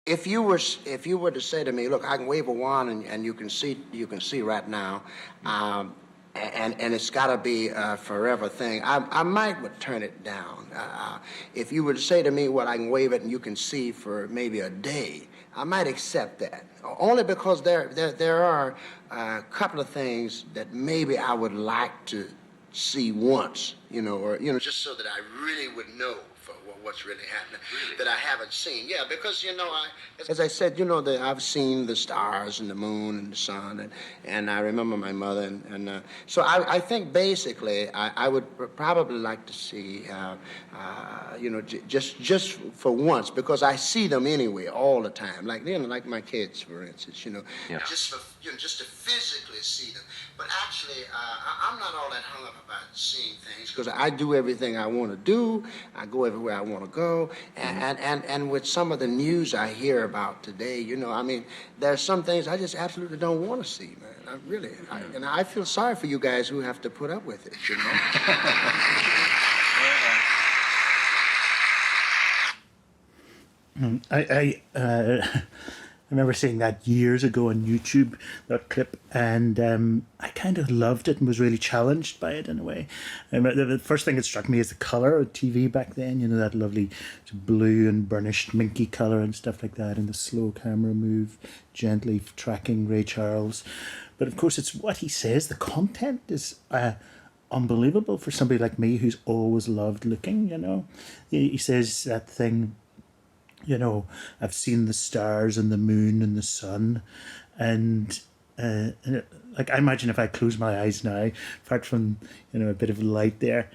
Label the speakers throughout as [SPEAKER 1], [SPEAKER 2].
[SPEAKER 1] if you were to say to me, look, I can wave a wand and you can see right now, and it's got to be a forever thing, I might would turn it down. If you were to say to me, well, I can wave it and you can see for maybe a day, I might accept that. Only because there are a couple of things that maybe I would like to see once, or just so that I really would know for what's really happening, that I haven't seen. Yeah, because as I said, that I've seen the stars and the moon and the sun, and I remember my mother, and so I think basically I would probably like to see, just for once, because I see them anyway all the time, like my kids, for instance,
[SPEAKER 2] Yeah.
[SPEAKER 1] just to physically see them. But actually, I'm not all that hung up about seeing things, because I do everything I want to do. I go everywhere I want to go. And with some of the news I hear about today, there's some things I just absolutely don't want to see, man. And I feel sorry for you guys who have to put up with it,
[SPEAKER 3] I remember seeing that years ago on YouTube, that clip, and I kind of loved it and was really challenged by it in a way. The first thing that struck me is the colour of TV back then, that lovely blue and burnished minky colour and stuff like that, and the slow camera move, gently tracking Ray Charles. But of course, it's what he says. The content is unbelievable for somebody like me who's always loved looking, He says that thing, I've seen the stars and the moon and the sun, and I imagine if I close my eyes now, apart from a bit of light there,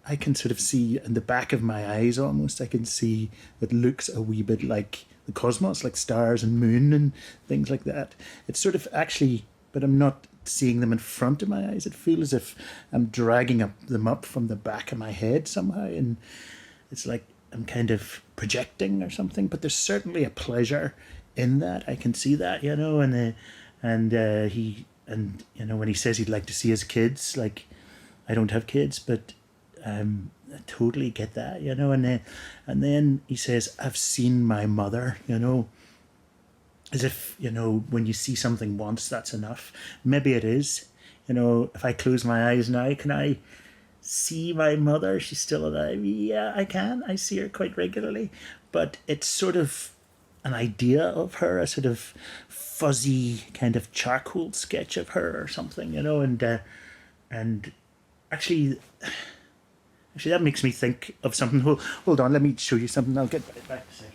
[SPEAKER 3] I can sort of see in the back of my eyes almost. I can see what looks a wee bit like the cosmos, like stars and moon and things like that. It's sort of actually, but I'm not seeing them in front of my eyes. It feels as if I'm dragging them up from the back of my head somehow, and it's like I'm kind of projecting or something, but there's certainly a pleasure in that. I can see that, when he says he'd like to see his kids, like, I don't have kids, but I totally get that, and then he says, I've seen my mother, as if, when you see something once, that's enough. Maybe it is, if I close my eyes now, can I see my mother? She's still alive. Yeah, I can. I see her quite regularly, but it's sort of an idea of her, a sort of fuzzy kind of charcoal sketch of her or something, and actually that makes me think of something. Hold on, let me show you something. I'll get right back to say.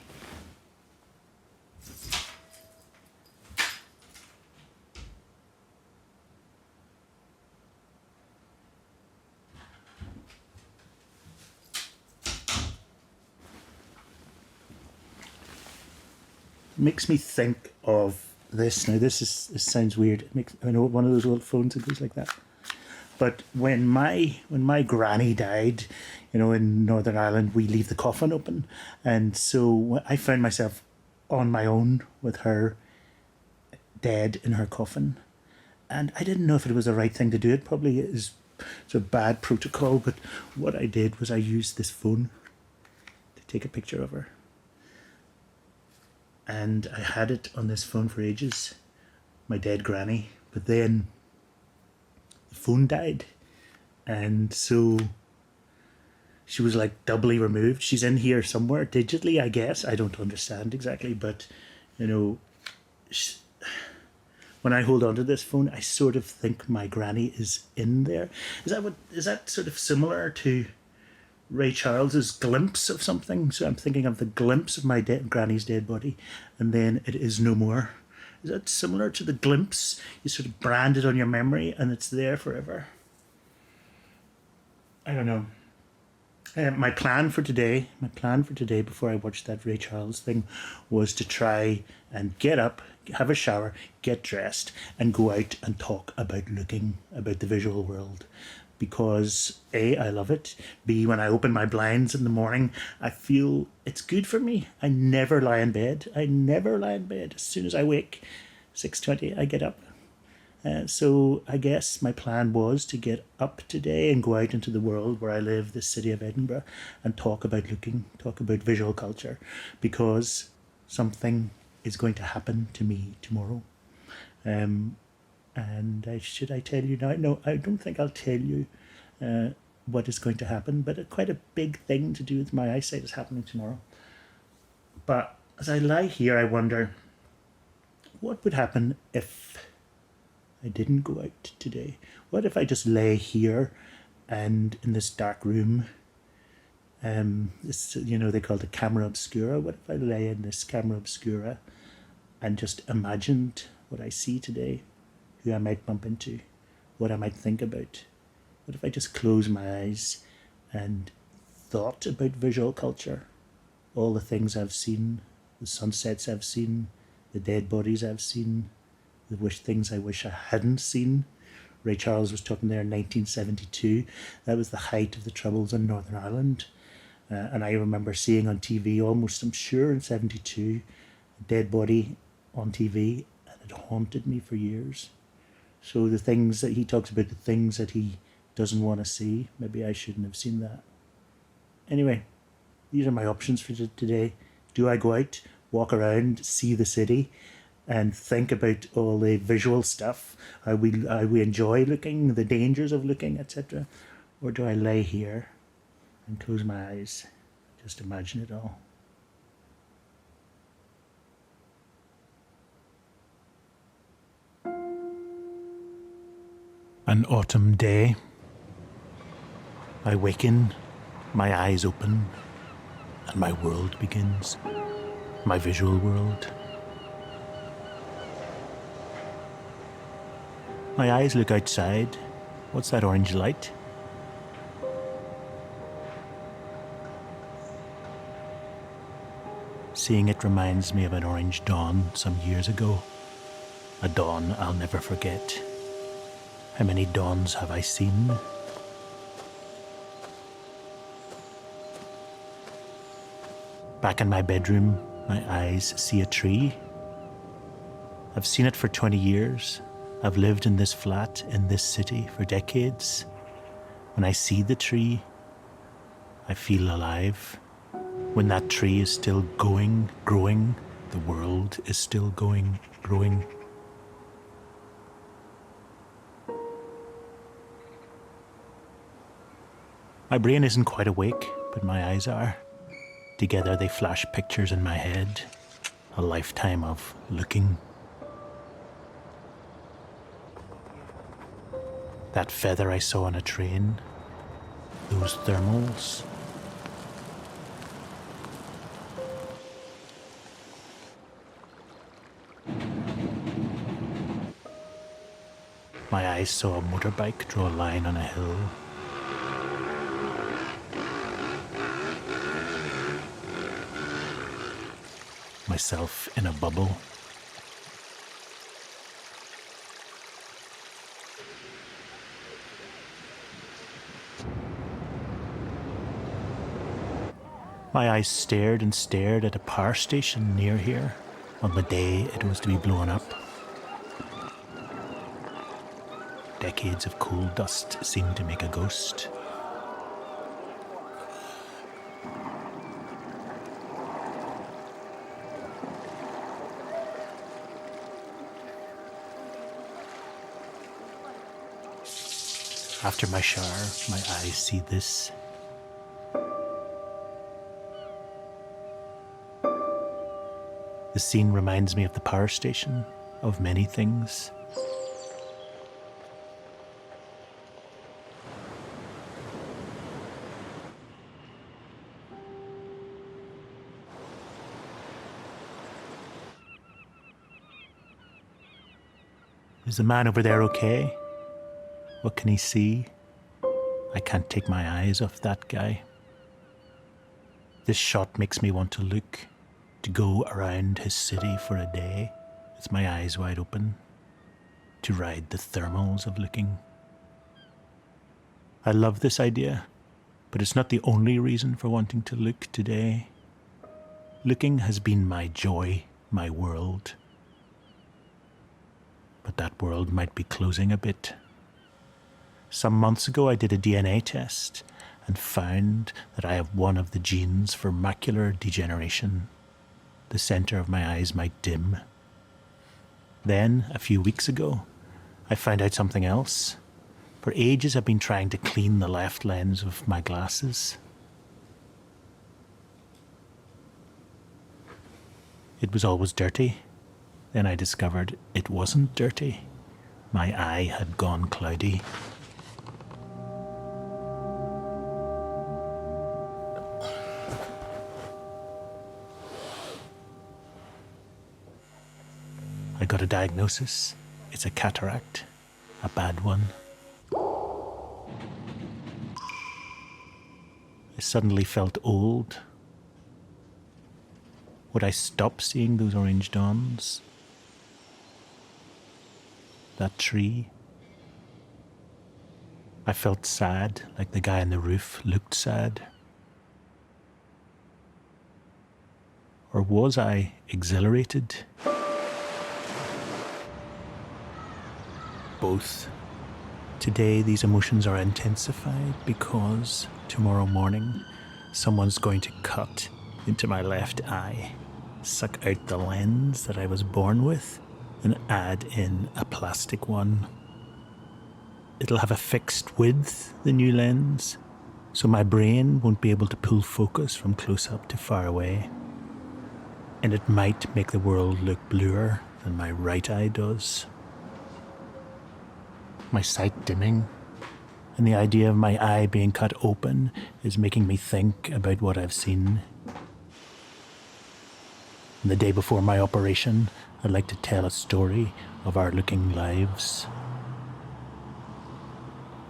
[SPEAKER 3] Makes me think of this. Now, this sounds weird. I know one of those old phones that goes like that. But when my granny died, in Northern Ireland, we leave the coffin open, and so I found myself on my own with her dead in her coffin, and I didn't know if it was the right thing to do. It probably is. It's a bad protocol, but what I did was I used this phone to take a picture of her. And I had it on this phone for ages, my dead granny, but then the phone died, and so she was like doubly removed. She's in here somewhere digitally, I guess. I don't understand exactly, but when I hold on to this phone, I sort of think my granny is in there. Is that sort of similar to Ray Charles's glimpse of something? So I'm thinking of the glimpse of my granny's dead body, and then it is no more. Is that similar to the glimpse? You sort of brand it on your memory and it's there forever. I don't know. My plan for today before I watched that Ray Charles thing was to try and get up, have a shower, get dressed, and go out and talk about looking, about the visual world. Because A, I love it. B, when I open my blinds in the morning, I feel it's good for me. I never lie in bed. As soon as I wake, 6:20, I get up. So I guess my plan was to get up today and go out into the world where I live, the city of Edinburgh, and talk about looking, talk about visual culture, because something is going to happen to me tomorrow. And should I tell you now? No, I don't think I'll tell you what is going to happen, but quite a big thing to do with my eyesight is happening tomorrow. But as I lie here, I wonder, what would happen if I didn't go out today? What if I just lay here and in this dark room? This, they call it a camera obscura. What if I lay in this camera obscura and just imagined what I see today, who I might bump into, what I might think about? What if I just close my eyes and thought about visual culture, all the things I've seen, the sunsets I've seen, the dead bodies I've seen, the things I wish I hadn't seen. Ray Charles was talking there in 1972. That was the height of the Troubles in Northern Ireland. And I remember seeing on TV, almost, I'm sure, in 72, a dead body on TV, and it haunted me for years. So the things that he talks about, the things that he doesn't want to see, maybe I shouldn't have seen that. Anyway, these are my options for today. Do I go out, walk around, see the city, and think about all the visual stuff, how we enjoy looking, the dangers of looking, etc.? Or do I lay here and close my eyes, just imagine it all? An autumn day. I waken, my eyes open, and my world begins. My visual world. My eyes look outside. What's that orange light? Seeing it reminds me of an orange dawn some years ago. A dawn I'll never forget. How many dawns have I seen? Back in my bedroom, my eyes see a tree. I've seen it for 20 years. I've lived in this flat, in this city for decades. When I see the tree, I feel alive. When that tree is still going, growing, the world is still going, growing. My brain isn't quite awake, but my eyes are. Together they flash pictures in my head, a lifetime of looking. That feather I saw on a train, those thermals. My eyes saw a motorbike draw a line on a hill. Myself in a bubble. My eyes stared and stared at a power station near here on the day it was to be blown up. Decades of coal dust seemed to make a ghost. After my shower, my eyes see this. The scene reminds me of the power station, of many things. Is the man over there okay? What can he see? I can't take my eyes off that guy. This shot makes me want to look, to go around his city for a day with my eyes wide open, to ride the thermals of looking. I love this idea, but it's not the only reason for wanting to look today. Looking has been my joy, my world. But that world might be closing a bit. Some months ago I did a DNA test and found that I have one of the genes for macular degeneration, the centre of my eyes might dim. Then, a few weeks ago, I found out something else. For ages I've been trying to clean the left lens of my glasses. It was always dirty. Then I discovered it wasn't dirty. My eye had gone cloudy. I got a diagnosis. It's a cataract. A bad one. I suddenly felt old. Would I stop seeing those orange dawns? That tree? I felt sad, like the guy on the roof looked sad. Or was I exhilarated? Both. Today these emotions are intensified because tomorrow morning someone's going to cut into my left eye, suck out the lens that I was born with, and add in a plastic one. It'll have a fixed width, the new lens, so my brain won't be able to pull focus from close up to far away. And it might make the world look bluer than my right eye does. My sight dimming, and the idea of my eye being cut open is making me think about what I've seen. And the day before my operation, I'd like to tell a story of our looking lives.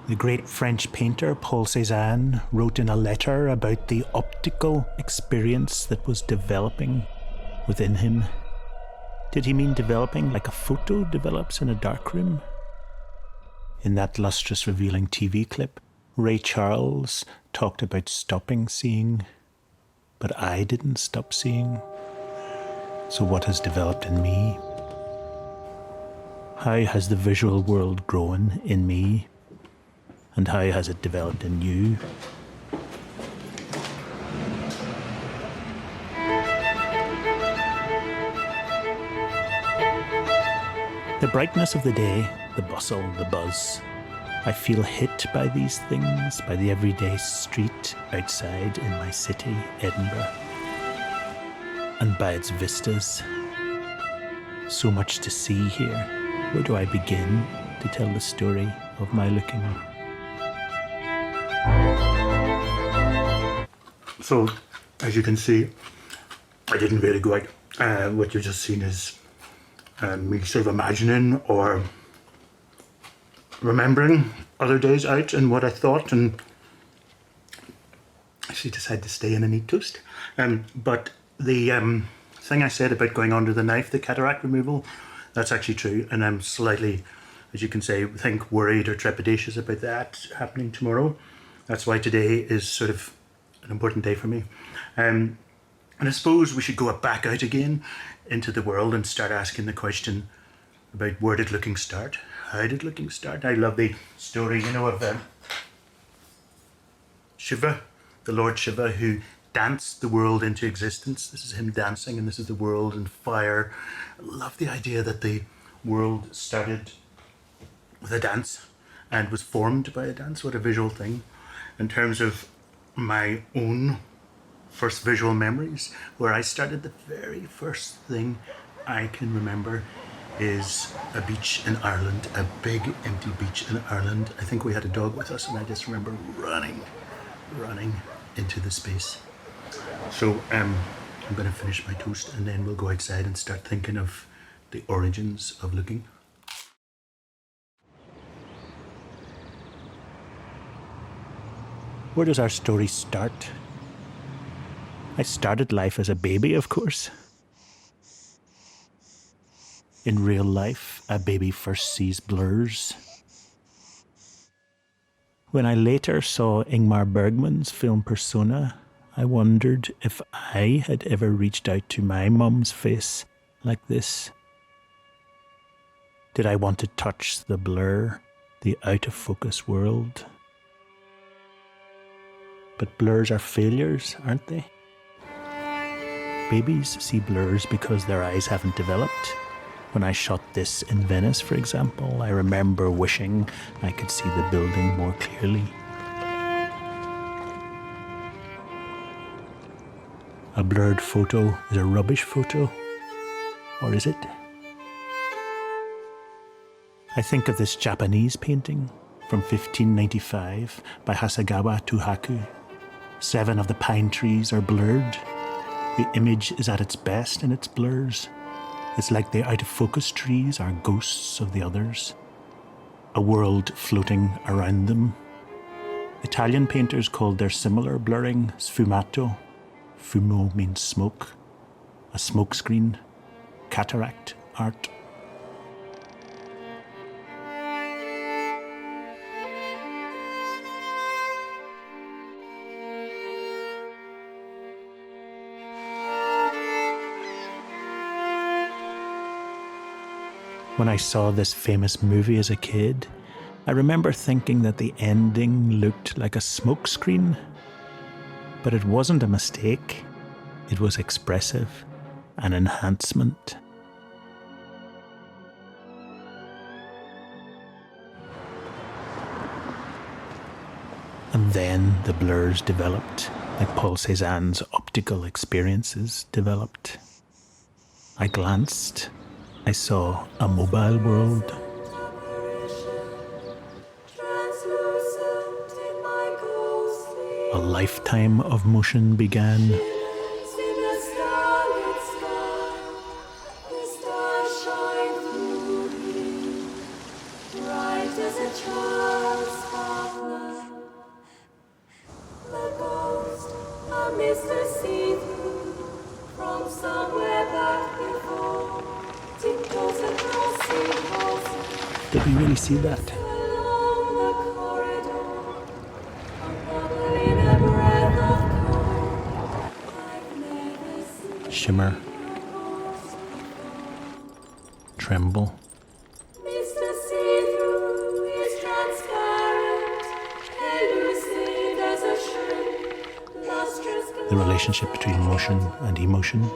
[SPEAKER 3] The great French painter Paul Cézanne wrote in a letter about the optical experience that was developing within him. Did he mean developing like a photo develops in a darkroom? In that lustrous, revealing TV clip, Ray Charles talked about stopping seeing, but I didn't stop seeing. So what has developed in me? How has the visual world grown in me? And how has it developed in you? The brightness of the day, the bustle, the buzz. I feel hit by these things, by the everyday street outside in my city, Edinburgh, and by its vistas. So much to see here. Where do I begin to tell the story of my looking? So, as you can see, I didn't really go out. What you've just seen is me sort of imagining or remembering other days out and what I thought, and actually decided to stay in and eat toast. But the thing I said about going under the knife, the cataract removal, that's actually true, and I'm slightly, as you can say, worried or trepidatious about that happening tomorrow. That's why today is sort of an important day for me. And I suppose we should go back out again into the world and start asking the question about where did looking start? How did looking start? I love the story, of Shiva, the Lord Shiva, who danced the world into existence. This is him dancing, and this is the world and fire. I love the idea that the world started with a dance and was formed by a dance. What a visual thing. In terms of my own first visual memories, where I started, the very first thing I can remember is a beach in Ireland, a big empty beach in Ireland. I think we had a dog with us, and I just remember running into the space. So I'm going to finish my toast, and then we'll go outside and start thinking of the origins of looking. Where does our story start? I started life as a baby, of course. In real life, a baby first sees blurs. When I later saw Ingmar Bergman's film Persona, I wondered if I had ever reached out to my mum's face like this. Did I want to touch the blur, the out-of-focus world? But blurs are failures, aren't they? Babies see blurs because their eyes haven't developed. When I shot this in Venice, for example, I remember wishing I could see the building more clearly. A blurred photo is a rubbish photo, or is it? I think of this Japanese painting from 1595 by Hasegawa Tohaku. 7 of the pine trees are blurred. The image is at its best in its blurs. It's like the out-of-focus trees are ghosts of the others, a world floating around them. Italian painters called their similar blurring sfumato. Fumo means smoke, a smoke screen, cataract art. When I saw this famous movie as a kid, I remember thinking that the ending looked like a smokescreen. But it wasn't a mistake. It was expressive, an enhancement. And then the blurs developed, like Paul Cézanne's optical experiences developed. I glanced. I saw a mobile world. A lifetime of motion began. Did we really see that? Shimmer. Tremble. The relationship between motion and emotion.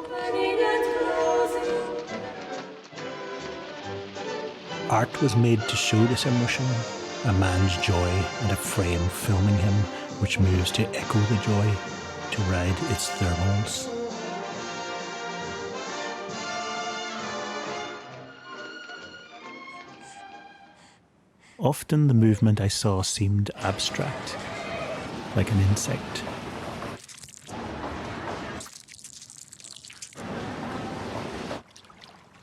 [SPEAKER 3] Art was made to show this emotion, a man's joy and a frame filming him, which moves to echo the joy, to ride its thermals. Often the movement I saw seemed abstract, like an insect.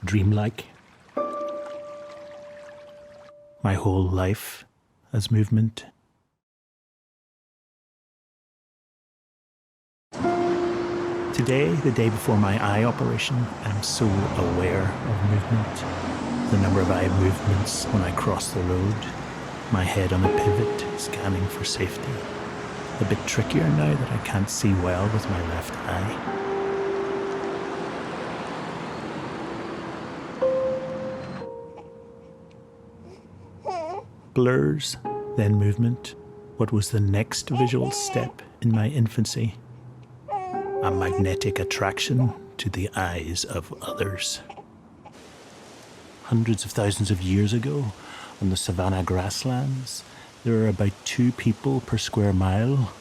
[SPEAKER 3] Dreamlike. My whole life as movement. Today, the day before my eye operation, I'm so aware of movement. The number of eye movements when I cross the road, my head on a pivot, scanning for safety. A bit trickier now that I can't see well with my left eye. Blurs, then movement. What was the next visual step in my infancy? A magnetic attraction to the eyes of others. Hundreds of thousands of years ago, on the savanna grasslands, there were about 2 people per square mile,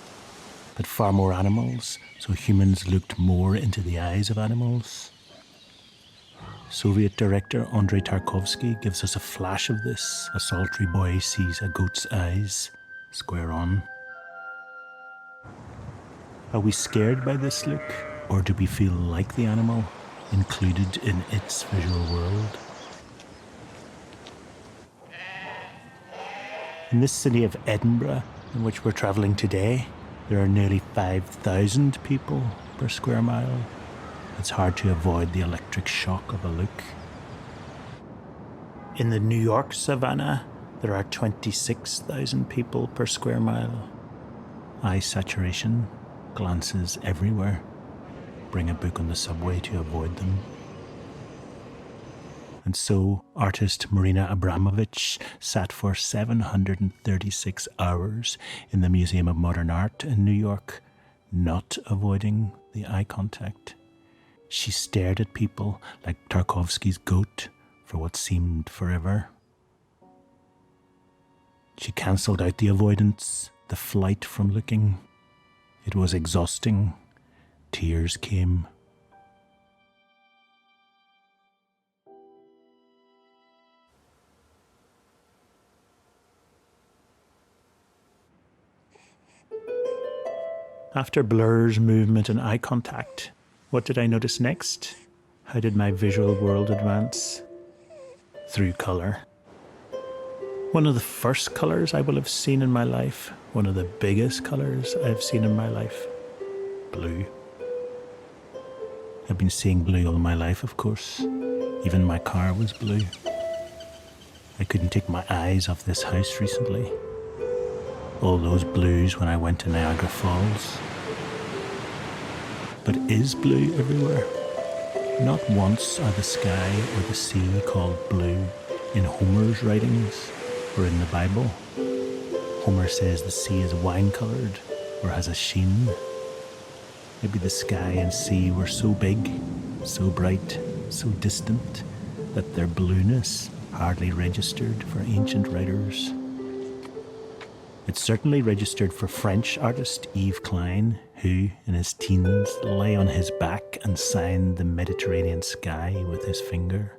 [SPEAKER 3] but far more animals, so humans looked more into the eyes of animals. Soviet director Andrei Tarkovsky gives us a flash of this. A solitary boy sees a goat's eyes, square on. Are we scared by this look, or do we feel like the animal, included in its visual world? In this city of Edinburgh, in which we're travelling today, there are nearly 5,000 people per square mile. It's hard to avoid the electric shock of a look. In the New York savannah, there are 26,000 people per square mile. Eye saturation, glances everywhere. Bring a book on the subway to avoid them. And so, artist Marina Abramovich sat for 736 hours in the Museum of Modern Art in New York, not avoiding the eye contact. She stared at people like Tarkovsky's goat for what seemed forever. She cancelled out the avoidance, the flight from looking. It was exhausting. Tears came. After blurs, movement, and eye contact, what did I notice next? How did my visual world advance? Through colour. One of the first colours I will have seen in my life, one of the biggest colours I've seen in my life. Blue. I've been seeing blue all my life, of course. Even my car was blue. I couldn't take my eyes off this house recently. All those blues when I went to Niagara Falls. But is blue everywhere? Not once are the sky or the sea called blue in Homer's writings or in the Bible. Homer says the sea is wine-coloured or has a sheen. Maybe the sky and sea were so big, so bright, so distant that their blueness hardly registered for ancient writers. It certainly registered for French artist Yves Klein, who, in his teens, lay on his back and signed the Mediterranean sky with his finger.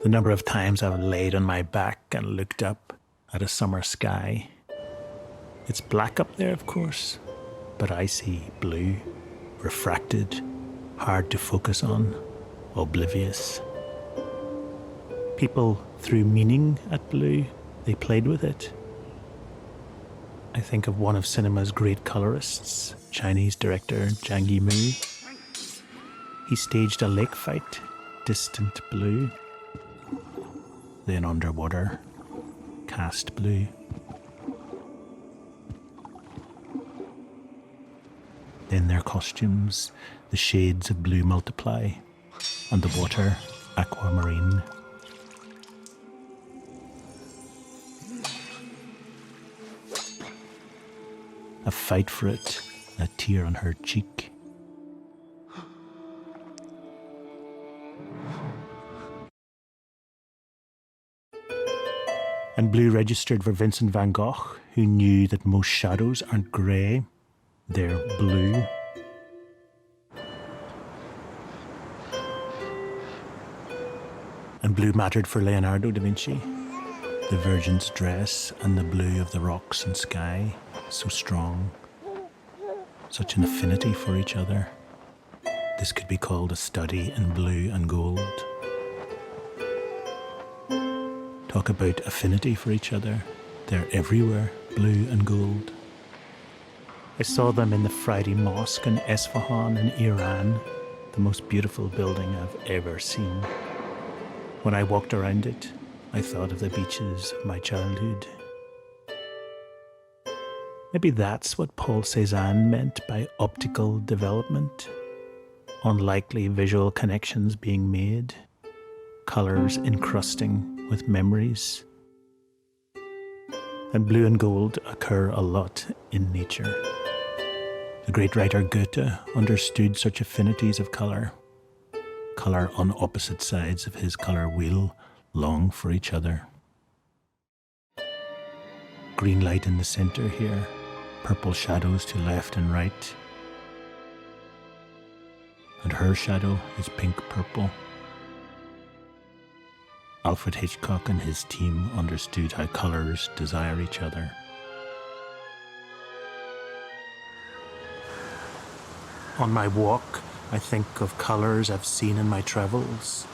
[SPEAKER 3] The number of times I've laid on my back and looked up at a summer sky. It's black up there, of course, but I see blue, refracted, hard to focus on, oblivious. People threw meaning at blue. They played with it. I think of one of cinema's great colorists, Chinese director Zhang Yimou. He staged a lake fight, distant blue. Then underwater, cast blue. Then their costumes, the shades of blue multiply, and the water, aquamarine. A fight for it, a tear on her cheek. And blue registered for Vincent van Gogh, who knew that most shadows aren't grey, they're blue. And blue mattered for Leonardo da Vinci. The Virgin's dress and the blue of the rocks and sky, so strong, such an affinity for each other. This could be called a study in blue and gold. Talk about affinity for each other. They're everywhere, blue and gold. I saw them in the Friday Mosque in Esfahan in Iran, the most beautiful building I've ever seen. When I walked around it, I thought of the beaches of my childhood. Maybe that's what Paul Cézanne meant by optical development. Unlikely visual connections being made, colours encrusting with memories. And blue and gold occur a lot in nature. The great writer Goethe understood such affinities of colour. Colour on opposite sides of his colour wheel long for each other. Green light in the centre here, purple shadows to left and right. And her shadow is pink-purple. Alfred Hitchcock and his team understood how colours desire each other. On my walk, I think of colours I've seen in my travels.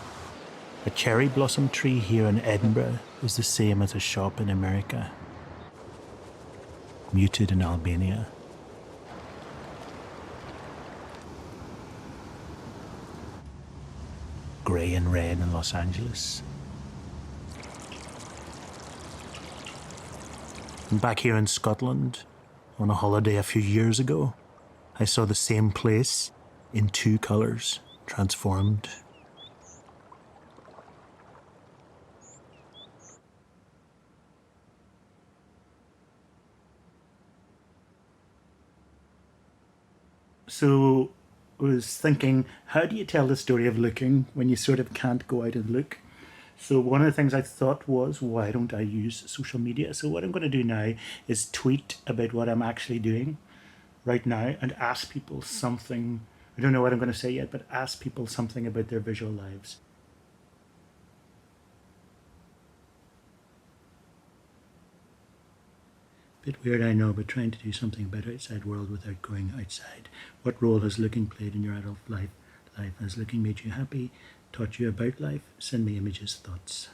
[SPEAKER 3] A cherry blossom tree here in Edinburgh is the same as a shop in America. Muted in Albania. Grey and red in Los Angeles. And back here in Scotland, on a holiday a few years ago, I saw the same place in two colours, transformed. So, was thinking, how do you tell the story of looking when you sort of can't go out and look? So one of the things I thought was, why don't I use social media? So what I'm going to do now is tweet about what I'm actually doing right now and ask people something. I don't know what I'm going to say yet, but ask people something about their visual lives. Bit weird, I know, but trying to do something about outside world without going outside. What role has looking played in your adult life? Has looking made you happy? Taught you about life? Send me images, thoughts.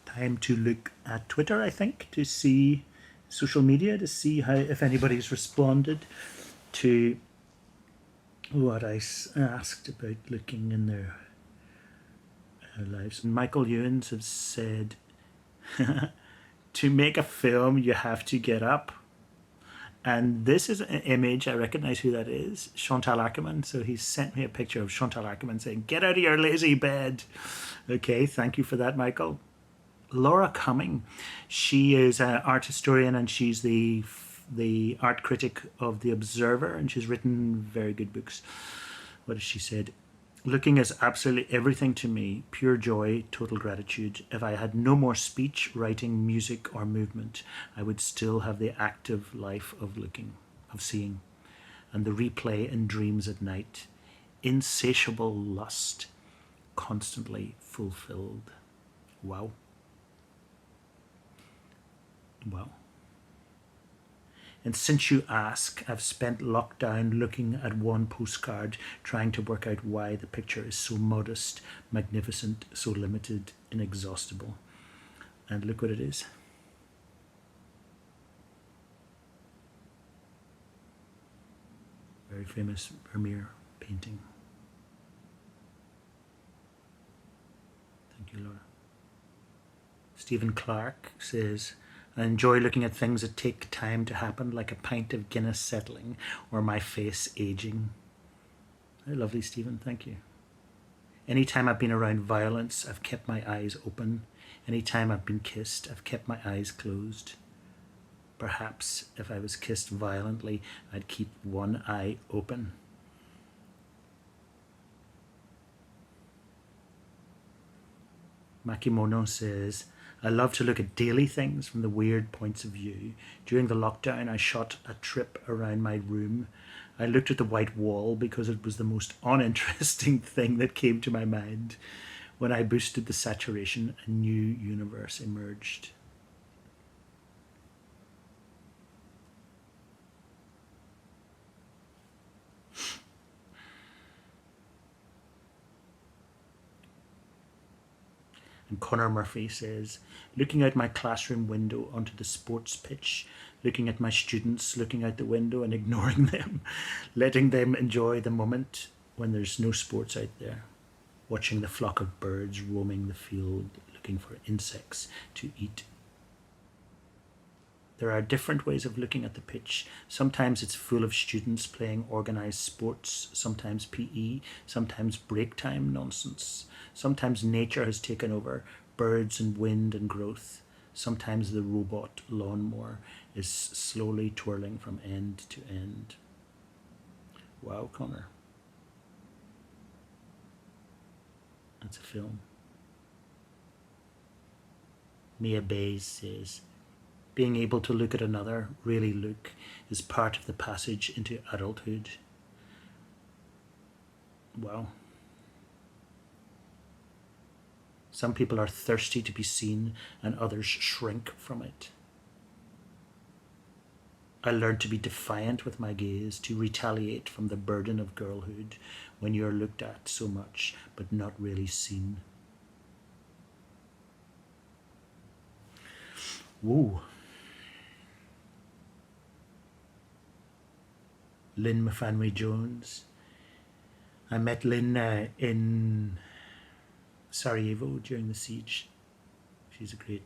[SPEAKER 3] Time to look at Twitter, I think, to see social media, to see how if anybody's responded to what I asked about looking in their lives. Michael Ewens has said, to make a film, you have to get up. And this is an image, I recognize who that is, Chantal Ackerman. So he sent me a picture of Chantal Ackerman saying, get out of your lazy bed. Okay, thank you for that, Michael. Laura Cumming, she is an art historian and she's the art critic of The Observer, and she's written very good books. What has she said? Looking is absolutely everything to me, pure joy, total gratitude. If I had no more speech, writing, music, or movement, I would still have the active life of looking, of seeing, and the replay in dreams at night. Insatiable lust, constantly fulfilled. Wow. Wow. And since you ask, I've spent lockdown looking at one postcard, trying to work out why the picture is so modest, magnificent, so limited, inexhaustible. And look what it is. Very famous Vermeer painting. Thank you, Laura. Stephen Clark says, I enjoy looking at things that take time to happen, like a pint of Guinness settling or my face aging. Very lovely, Stephen. Thank you. Anytime I've been around violence, I've kept my eyes open. Anytime I've been kissed, I've kept my eyes closed. Perhaps if I was kissed violently, I'd keep one eye open. Makimono says, I love to look at daily things from the weird points of view. During the lockdown, I shot a trip around my room. I looked at the white wall because it was the most uninteresting thing that came to my mind. When I boosted the saturation, a new universe emerged. And Connor Murphy says, looking out my classroom window onto the sports pitch, looking at my students, looking out the window and ignoring them, letting them enjoy the moment when there's no sports out there, watching the flock of birds roaming the field, looking for insects to eat. There are different ways of looking at the pitch. Sometimes it's full of students playing organised sports, sometimes PE, sometimes break time nonsense. Sometimes nature has taken over, birds and wind and growth. Sometimes the robot lawnmower is slowly twirling from end to end. Wow, Connor. That's a film. Mia Bays says, being able to look at another, really look, is part of the passage into adulthood. Wow. Some people are thirsty to be seen and others shrink from it. I learned to be defiant with my gaze, to retaliate from the burden of girlhood when you're looked at so much but not really seen. Whoa. Lynn Mafanwe Jones. I met Lynn in Sarajevo during the siege. She's a great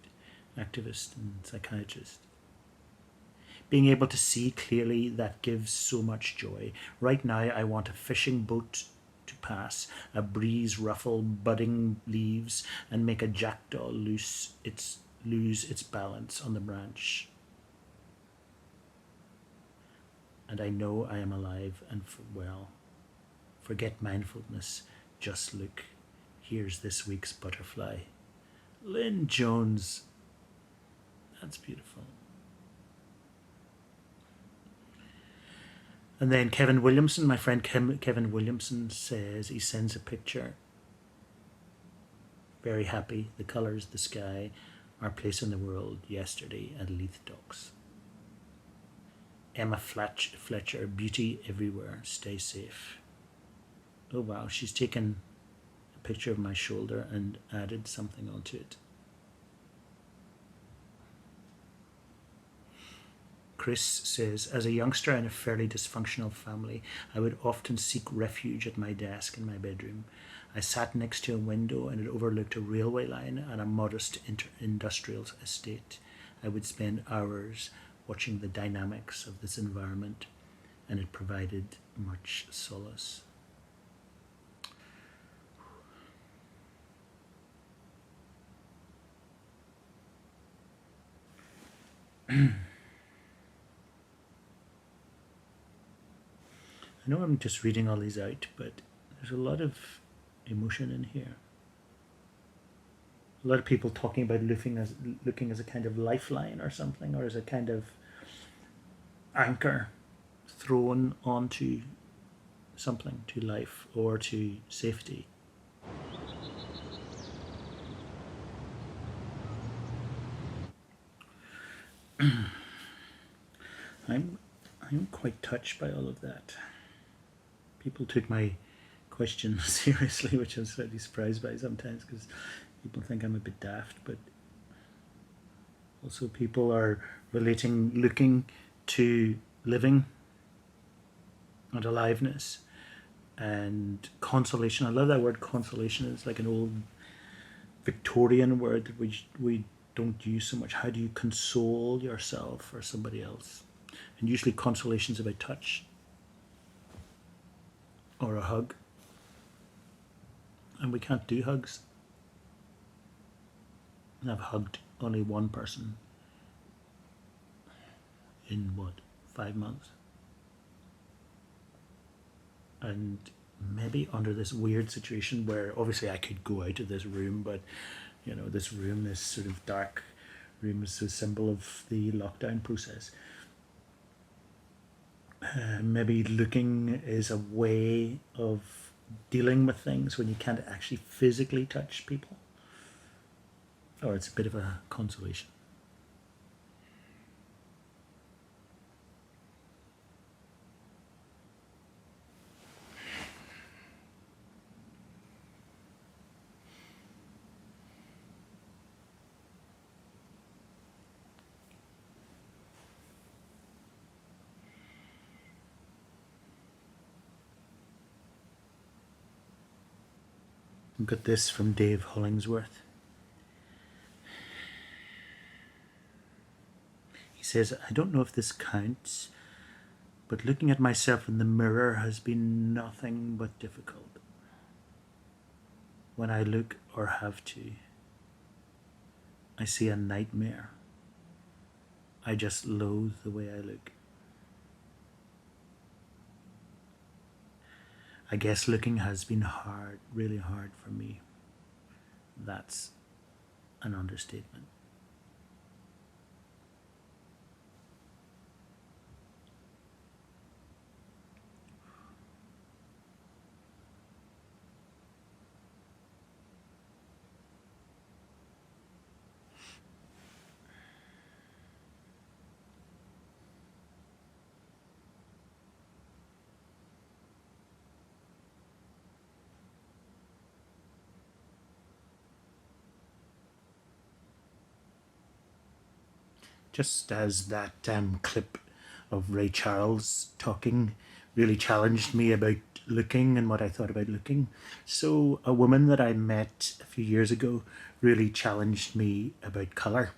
[SPEAKER 3] activist and psychiatrist. Being able to see clearly, that gives so much joy. Right now, I want a fishing boat to pass, a breeze ruffle budding leaves, and make a jackdaw lose its balance on the branch. And I know I am alive and well. Forget mindfulness, just look. Here's this week's butterfly. Lynn Jones. That's beautiful. And then Kevin Williamson, my friend Kevin Williamson, says he sends a picture. Very happy. The colours, the sky, our place in the world, yesterday at Leith Docks. Emma Fletcher, beauty everywhere. Stay safe. Oh wow, she's taken a picture of my shoulder and added something onto it. Chris says, as a youngster in a fairly dysfunctional family, I would often seek refuge at my desk in my bedroom. I sat next to a window and it overlooked a railway line and a modest industrial estate. I would spend hours watching the dynamics of this environment, and it provided much solace. I know I'm just reading all these out, but there's a lot of emotion in here. A lot of people talking about looking as a kind of lifeline or something, or as a kind of anchor thrown onto something, to life or to safety. I'm quite touched by all of that. People took my question seriously, which I'm slightly surprised by sometimes, because people think I'm a bit daft, but also people are looking to living and aliveness and consolation. I love that word, consolation. It's like an old Victorian word that we don't use so much. How do you console yourself or somebody else? And usually consolation's about touch or a hug. And we can't do hugs. And I've hugged only one person in 5 months? And maybe under this weird situation where obviously I could go out of this room, but you know, this room, this sort of dark room, is a symbol of the lockdown process. Maybe looking is a way of dealing with things when you can't actually physically touch people, or it's a bit of a consolation. I've got this from Dave Hollingsworth. He says, I don't know if this counts, but looking at myself in the mirror has been nothing but difficult. When I look or have to, I see a nightmare. I just loathe the way I look. I guess looking has been hard, really hard for me. That's an understatement. Just as that clip of Ray Charles talking really challenged me about looking and what I thought about looking, so a woman that I met a few years ago really challenged me about colour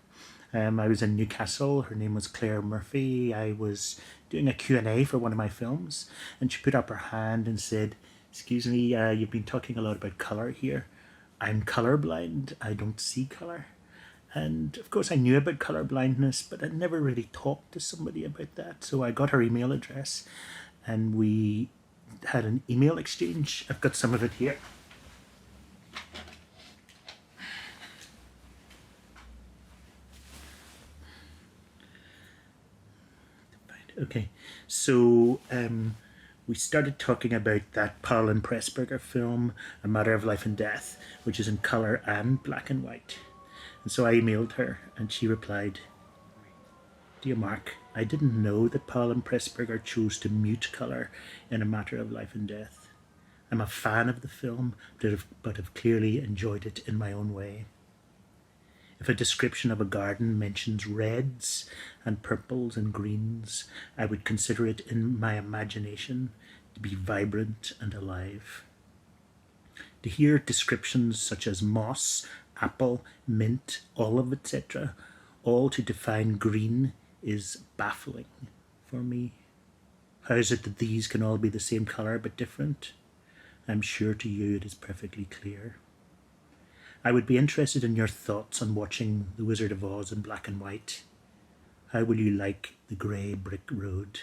[SPEAKER 3] I was in Newcastle. Her name was Claire Murphy. I was doing a Q&A for one of my films, and she put up her hand and said, "Excuse me, you've been talking a lot about colour here. I'm colourblind. I don't see colour." And of course I knew about colour blindness, but I never really talked to somebody about that. So I got her email address and we had an email exchange. I've got some of it here. Okay, so we started talking about that Paul and Pressburger film, A Matter of Life and Death, which is in colour and black and white. And so I emailed her and she replied, "Dear Mark, I didn't know that Paul and Pressburger chose to mute colour in A Matter of Life and Death. I'm a fan of the film, but have clearly enjoyed it in my own way. If a description of a garden mentions reds and purples and greens, I would consider it in my imagination to be vibrant and alive. To hear descriptions such as moss, apple, mint, olive, etc., all to define green is baffling for me. How is it that these can all be the same colour but different? I'm sure to you it is perfectly clear. I would be interested in your thoughts on watching The Wizard of Oz in black and white. How will you like the grey brick road?"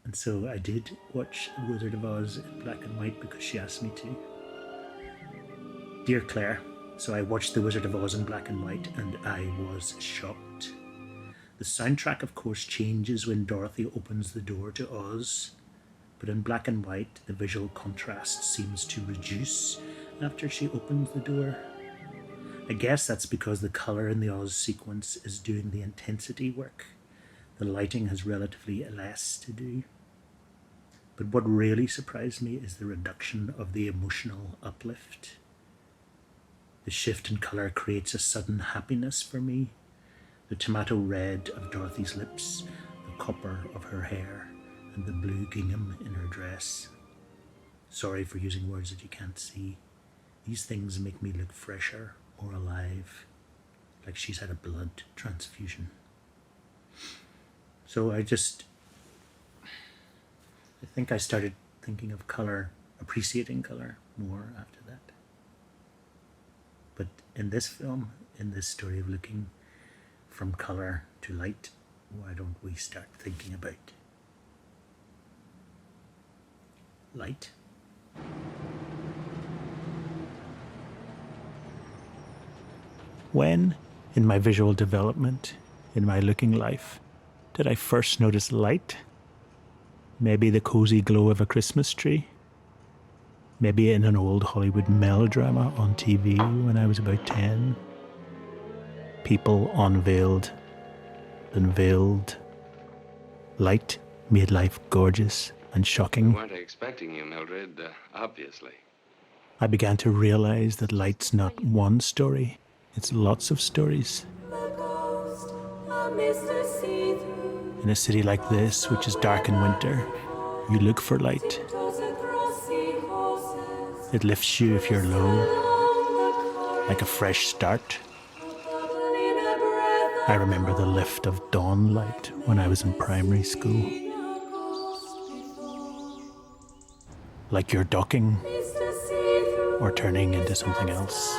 [SPEAKER 3] And so I did watch The Wizard of Oz in black and white because she asked me to. Dear Claire, so I watched The Wizard of Oz in black and white and I was shocked. The soundtrack of course changes when Dorothy opens the door to Oz, but in black and white the visual contrast seems to reduce after she opens the door. I guess that's because the colour in the Oz sequence is doing the intensity work. The lighting has relatively less to do. But what really surprised me is the reduction of the emotional uplift. The shift in colour creates a sudden happiness for me. The tomato red of Dorothy's lips, the copper of her hair, and the blue gingham in her dress. Sorry for using words that you can't see. These things make me look fresher or alive, like she's had a blood transfusion. So I think I started thinking of colour, appreciating colour more after that. But in this film, in this story of looking from colour to light, why don't we start thinking about light? When, in my visual development, in my looking life, did I first notice light? Maybe the cosy glow of a Christmas tree? Maybe in an old Hollywood melodrama on TV when I was about 10? People unveiled and veiled. Light made life gorgeous and shocking.
[SPEAKER 2] We weren't expecting you, Mildred, obviously.
[SPEAKER 3] I began to realize that light's not one story. It's lots of stories. In a city like this, which is dark in winter, you look for light. It lifts you if you're low, like a fresh start. I remember the lift of dawn light when I was in primary school. Like you're docking or turning into something else.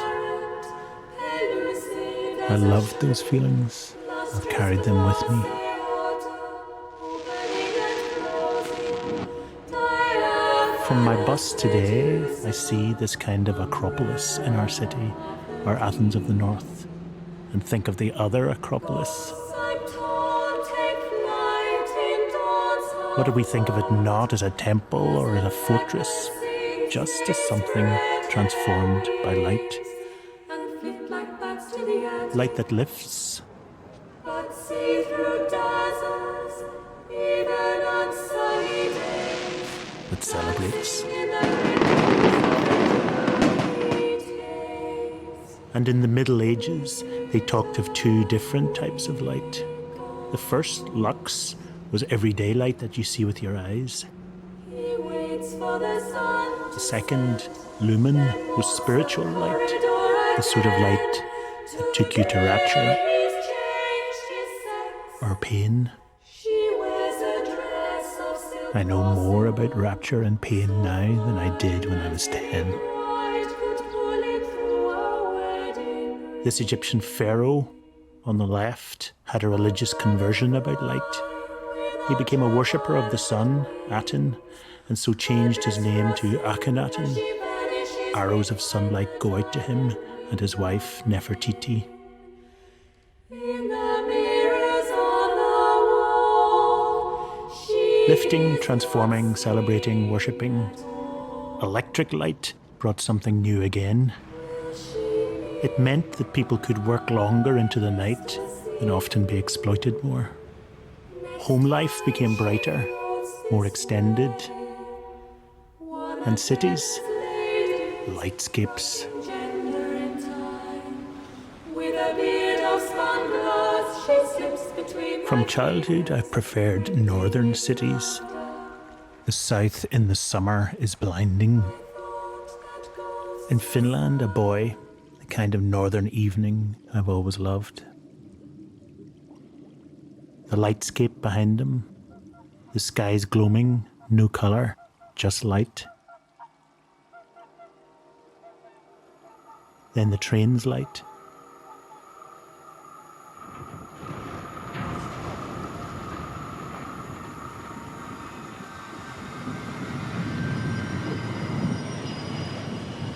[SPEAKER 3] I loved those feelings. I've carried them with me. From my bus today, I see this kind of acropolis in our city, our Athens of the North, and think of the other acropolis. What do we think of it not as a temple or as a fortress, just as something transformed by light? Light that lifts. That celebrates. And in the Middle Ages, they talked of two different types of light. The first, lux, was everyday light that you see with your eyes. The second, lumen, was spiritual light, the sort of light that took you to rapture or pain. I know more about rapture and pain now than I did when I was 10. This Egyptian pharaoh on the left had a religious conversion about light. He became a worshipper of the sun, Aten, and so changed his name to Akhenaten. Arrows of sunlight go out to him and his wife, Nefertiti. Lifting, transforming, celebrating, worshipping. Electric light brought something new again. It meant that people could work longer into the night and often be exploited more. Home life became brighter, more extended. And cities, lightscapes. From childhood, I preferred northern cities. The south in the summer is blinding. In Finland, a boy, the kind of northern evening I've always loved. The lightscape behind him, the sky's gloaming, no colour, just light. Then the train's light.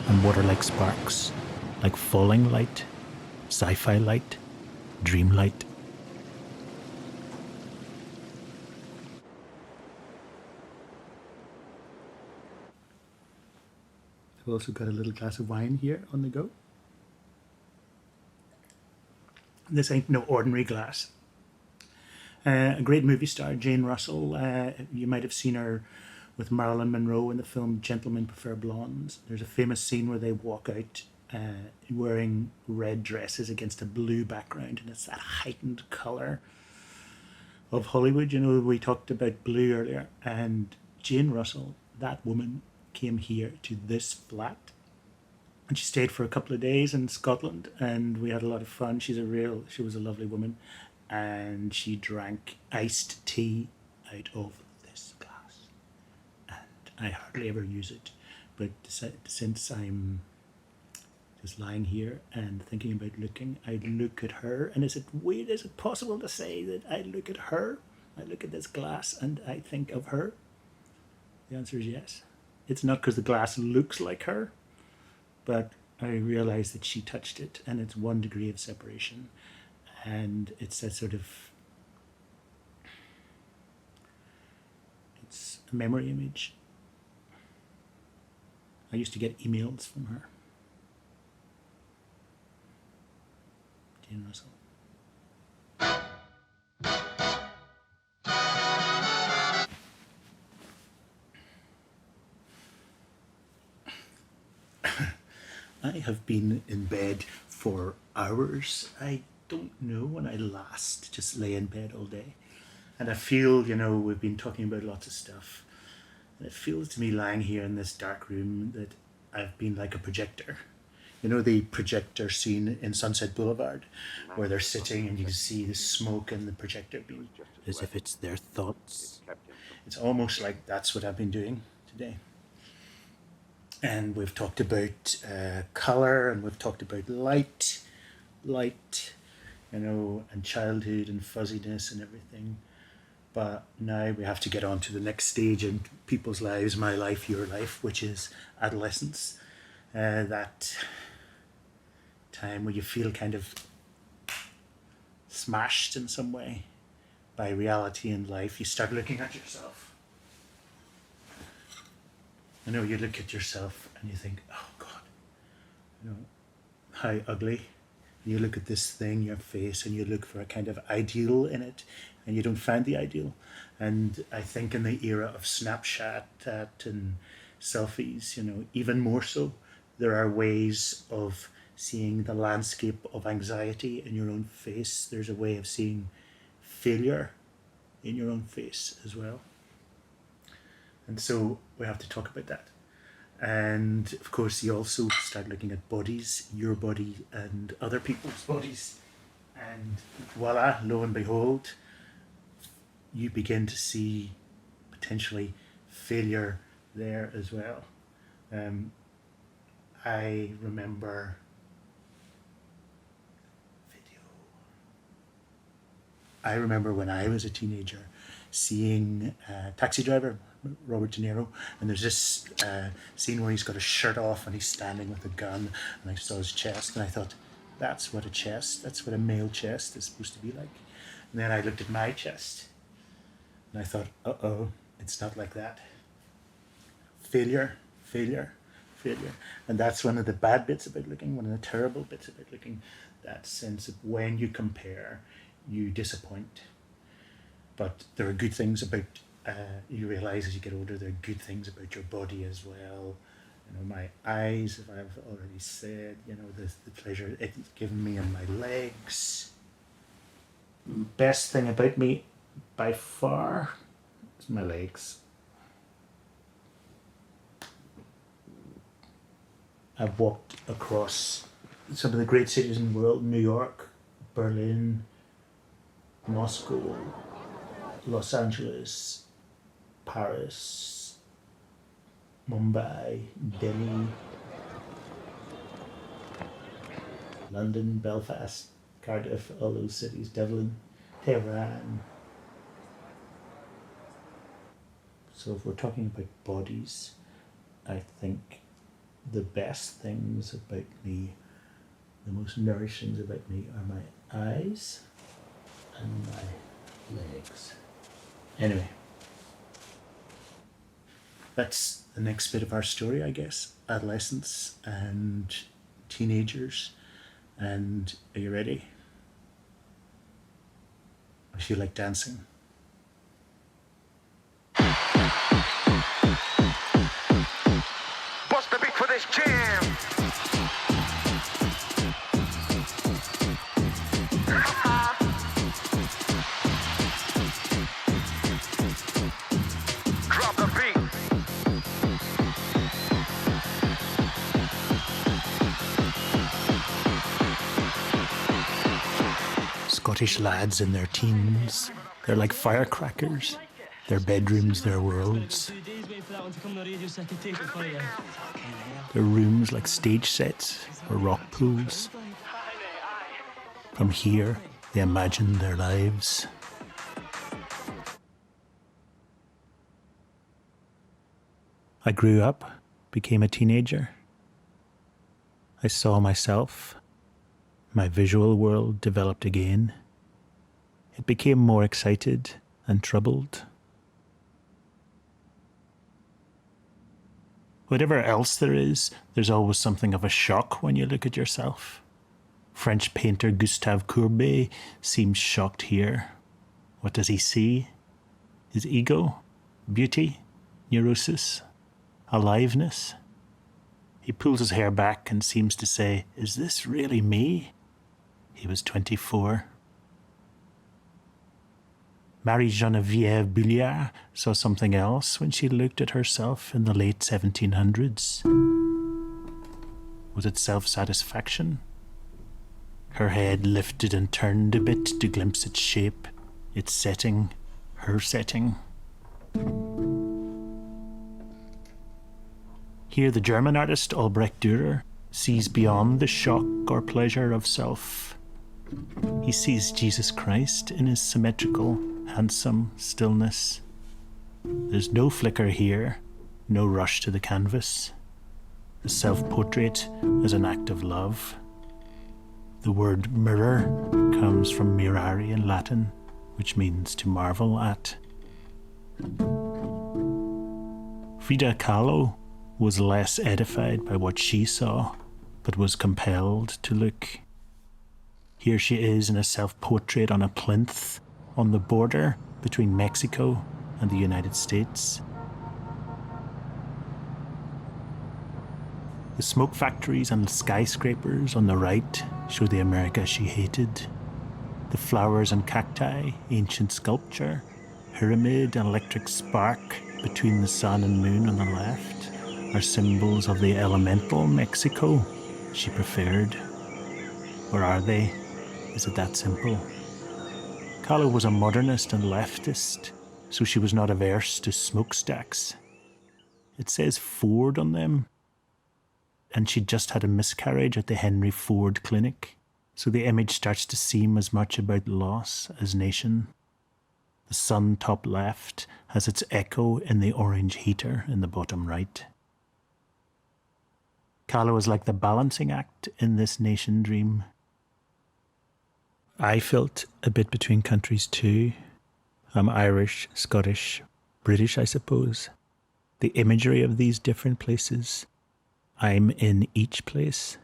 [SPEAKER 3] And water like sparks, like falling light, sci-fi light, dream light. I've also got a little glass of wine here on the go. This ain't no ordinary glass. A great movie star, Jane Russell. You might have seen her with Marilyn Monroe in the film Gentlemen Prefer Blondes. There's a famous scene where they walk out wearing red dresses against a blue background, and it's that heightened colour of Hollywood. You know, we talked about blue earlier, and Jane Russell, that woman, came here to this flat, and she stayed for a couple of days in Scotland, and we had a lot of fun. She was a lovely woman, and she drank iced tea out of this glass, and I hardly ever use it, but since I'm just lying here and thinking about looking, I look at her, and is it possible to say that I look at her? I look at this glass and I think of her? The answer is yes. It's not because the glass looks like her, but I realize that she touched it, and it's 1 degree of separation, and it's a sort of, it's a memory image. I used to get emails from her. Jane Russell. I have been in bed for hours. I don't know when I last just lay in bed all day. And I feel, we've been talking about lots of stuff. And it feels to me lying here in this dark room that I've been like a projector. You know the projector scene in Sunset Boulevard where they're sitting and you can see the smoke and the projector beam as if it's their thoughts. It's almost like that's what I've been doing today. And we've talked about colour, and we've talked about light, and childhood and fuzziness and everything. But now we have to get on to the next stage in people's lives, my life, your life, which is adolescence. That time where you feel kind of smashed in some way by reality and life. You start looking at yourself. You look at yourself and you think, oh God, how ugly. You look at this thing, your face, and you look for a kind of ideal in it, and you don't find the ideal. And I think in the era of Snapchat and selfies, even more so, there are ways of seeing the landscape of anxiety in your own face. There's a way of seeing failure in your own face as well. And so we have to talk about that. And of course, you also start looking at bodies, your body and other people's bodies. And voila, lo and behold, you begin to see potentially failure there as well. I remember when I was a teenager seeing Taxi Driver, Robert De Niro, and there's this scene where he's got his shirt off and he's standing with a gun, and I saw his chest and I thought, that's what a male chest is supposed to be like. And then I looked at my chest and I thought, uh-oh, it's not like that. Failure. And that's one of the bad bits about looking, one of the terrible bits about looking, that sense of when you compare, you disappoint. But there are good things about, you realize as you get older, there are good things about your body as well. You know, my eyes, if I've already said, you know, the pleasure it's given me in my legs. Best thing about me, by far, is my legs. I've walked across some of the great cities in the world: New York, Berlin, Moscow, Los Angeles, Paris, Mumbai, Delhi, London, Belfast, Cardiff, all those cities, Dublin, Tehran. So if we're talking about bodies, I think the best things about me, the most nourishing things about me are my eyes and my legs. Anyway, that's the next bit of our story, I guess. Adolescence and teenagers. And are you ready? I feel like dancing.
[SPEAKER 4] What's the beat for this jam? Drop the beat.
[SPEAKER 3] Scottish lads in their teens, they're like firecrackers. Their bedrooms, their worlds. Their rooms like stage sets or rock pools. From here, they imagine their lives. I grew up, became a teenager. I saw myself. My visual world developed again. It became more excited and troubled. Whatever else there is, there's always something of a shock when you look at yourself. French painter Gustave Courbet seems shocked here. What does he see? His ego? Beauty? Neurosis? Aliveness? He pulls his hair back and seems to say, "Is this really me?" He was 24. Marie-Geneviève Bulliard saw something else when she looked at herself in the late 1700s. Was it self-satisfaction? Her head lifted and turned a bit to glimpse its shape, its setting, her setting. Here the German artist Albrecht Dürer sees beyond the shock or pleasure of self. He sees Jesus Christ in his symmetrical, handsome stillness. There's no flicker here, no rush to the canvas. The self-portrait is an act of love. The word mirror comes from mirare in Latin, which means to marvel at. Frida Kahlo was less edified by what she saw, but was compelled to look. Here she is in a self-portrait on a plinth on the border between Mexico and the United States. The smoke factories and skyscrapers on the right show the America she hated. The flowers and cacti, ancient sculpture, pyramid and electric spark between the sun and moon on the left, are symbols of the elemental Mexico she preferred. Or are they? Is it that simple? Kahlo was a modernist and leftist, so she was not averse to smokestacks. It says Ford on them, and she'd just had a miscarriage at the Henry Ford Clinic, so the image starts to seem as much about loss as nation. The sun top left has its echo in the orange heater in the bottom right. Kahlo is like the balancing act in this nation dream. I felt a bit between countries too. I'm Irish, Scottish, British, I suppose. The imagery of these different places. I'm in each place.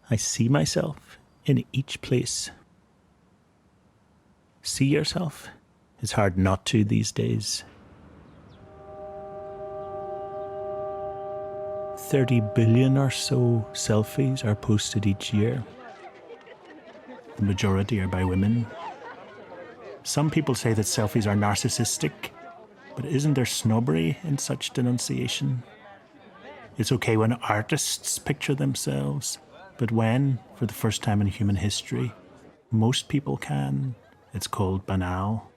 [SPEAKER 3] I see myself in each place. See yourself? It's hard not to these days. 30 billion or so selfies are posted each year. The majority are by women. Some people say that selfies are narcissistic, but isn't there snobbery in such denunciation? It's okay when artists picture themselves, but when, for the first time in human history, most people can, it's called banal.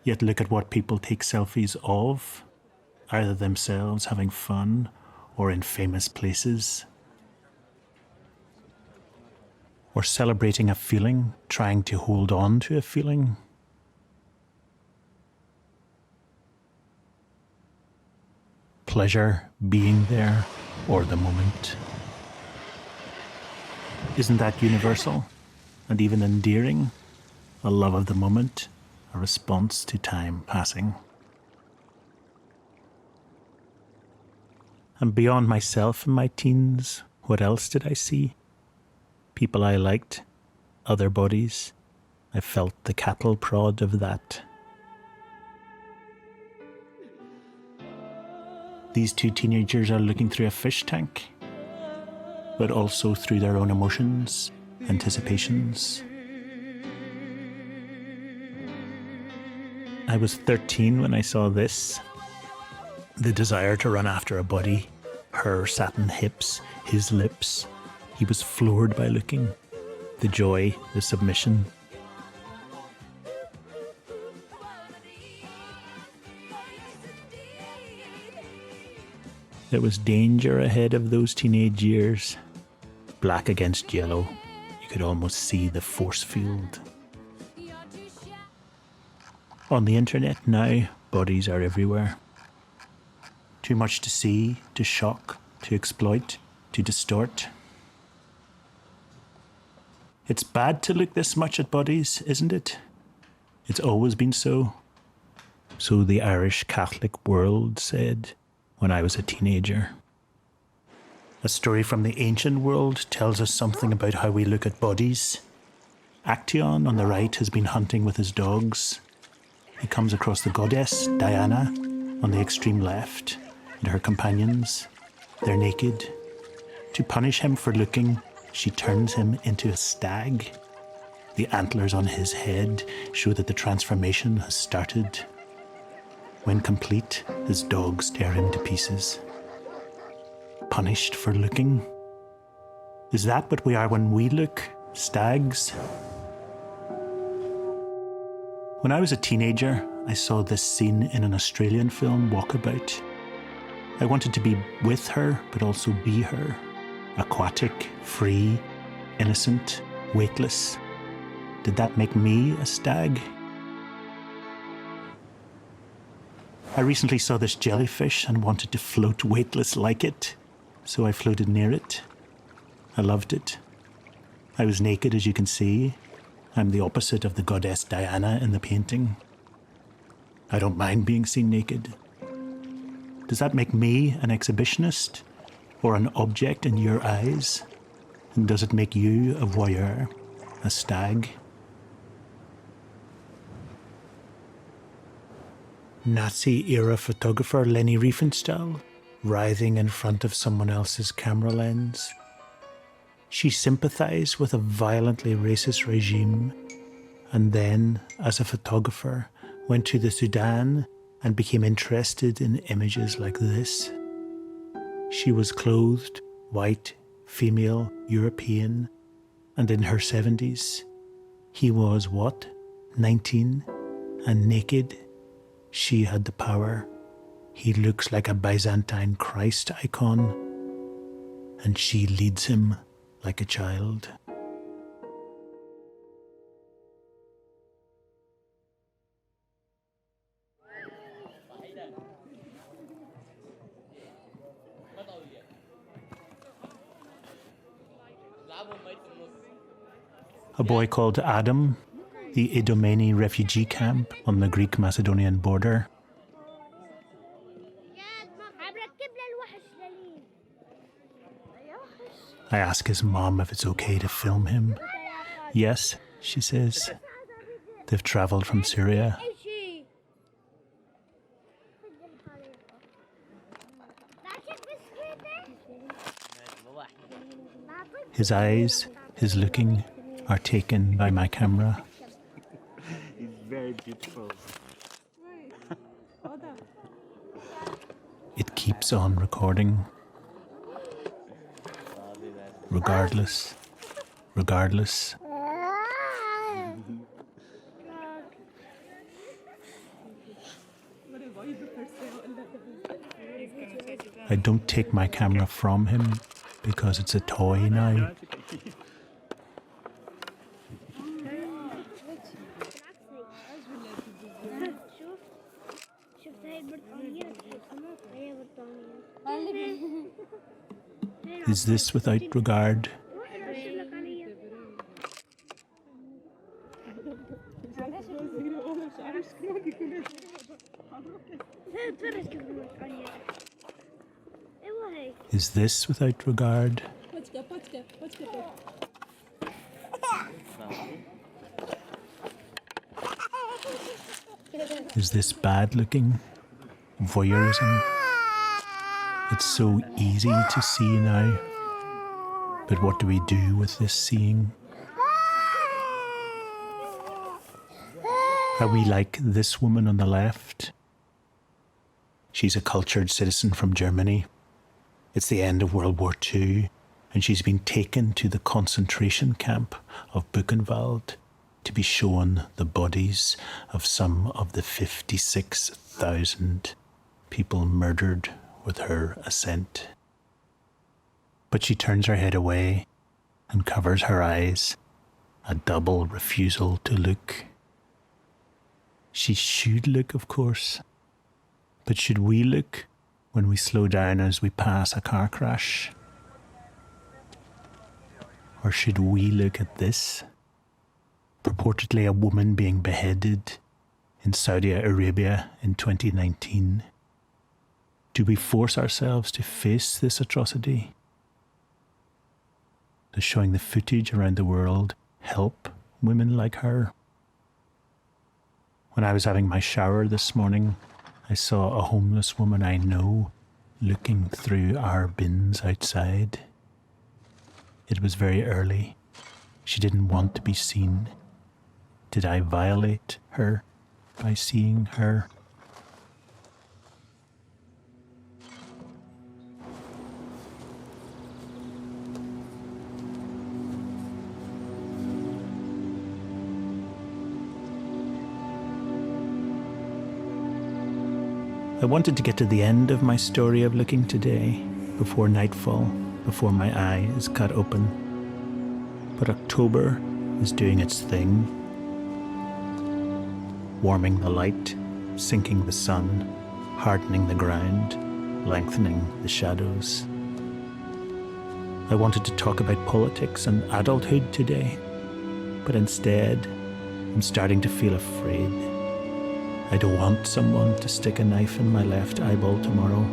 [SPEAKER 3] Yet look at what people take selfies of, either themselves having fun or in famous places. Or celebrating a feeling, trying to hold on to a feeling. Pleasure being there or the moment. Isn't that universal and even endearing? A love of the moment, a response to time passing. And beyond myself in my teens, what else did I see? People I liked, other bodies. I felt the cattle prod of that. These two teenagers are looking through a fish tank, but also through their own emotions, anticipations. I was 13 when I saw this. The desire to run after a body, her satin hips, his lips. He was floored by looking. The joy, the submission. There was danger ahead of those teenage years. Black against yellow. You could almost see the force field. On the internet now, bodies are everywhere. Too much to see, to shock, to exploit, to distort. It's bad to look this much at bodies, isn't it? It's always been so. So the Irish Catholic world said when I was a teenager. A story from the ancient world tells us something about how we look at bodies. Actaeon on the right has been hunting with his dogs. He comes across the goddess, Diana, on the extreme left, and her companions. They're naked. To punish him for looking, she turns him into a stag. The antlers on his head show that the transformation has started. When complete, his dogs tear him to pieces. Punished for looking? Is that what we are when we look? Stags? When I was a teenager, I saw this scene in an Australian film, Walkabout. I wanted to be with her, but also be her. Aquatic, free, innocent, weightless. Did that make me a stag? I recently saw this jellyfish and wanted to float weightless like it, so I floated near it. I loved it. I was naked, as you can see. I'm the opposite of the goddess Diana in the painting. I don't mind being seen naked. Does that make me an exhibitionist? Or an object in your eyes? And does it make you a voyeur, a stag? Nazi-era photographer Leni Riefenstahl, writhing in front of someone else's camera lens. She sympathized with a violently racist regime, and then, as a photographer, went to the Sudan and became interested in images like this. She was clothed, white, female, European, and in her 70s. He was what? 19 and naked. She had the power. He looks like a Byzantine Christ icon, and she leads him like a child. A boy called Adam, the Idomeni refugee camp on the Greek-Macedonian border. I ask his mom if it's okay to film him. Yes, she says. They've travelled from Syria. His eyes, his looking, are taken by my camera.
[SPEAKER 5] He's very beautiful.
[SPEAKER 3] It keeps on recording. Regardless. I don't take my camera from him because it's a toy now. Is this without regard? Is this without regard? Is this bad looking? Voyeurism? It's so easy to see now. But what do we do with this seeing? Are we like this woman on the left? She's a cultured citizen from Germany. It's the end of World War II, and she's been taken to the concentration camp of Buchenwald to be shown the bodies of some of the 56,000 people murdered with her assent. But she turns her head away and covers her eyes, a double refusal to look. She should look, of course, but should we look when we slow down as we pass a car crash? Or should we look at this? Purportedly a woman being beheaded in Saudi Arabia in 2019. Do we force ourselves to face this atrocity? Does showing the footage around the world help women like her? When I was having my shower this morning, I saw a homeless woman I know looking through our bins outside. It was very early. She didn't want to be seen. Did I violate her by seeing her? I wanted to get to the end of my story of looking today, before nightfall, before my eye is cut open. But October is doing its thing, warming the light, sinking the sun, hardening the ground, lengthening the shadows. I wanted to talk about politics and adulthood today, but instead, I'm starting to feel afraid. I don't want someone to stick a knife in my left eyeball tomorrow.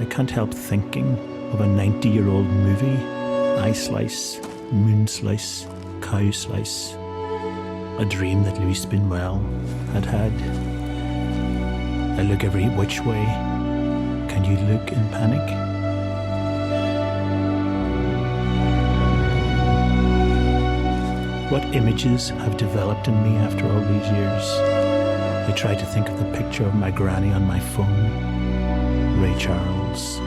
[SPEAKER 3] I can't help thinking of a 90-year-old movie, eye slice, moon slice, cow slice, a dream that Louis Buñuel had had. I look every which way. Can you look in panic? What images have developed in me after all these years? I try to think of the picture of my granny on my phone, Ray Charles.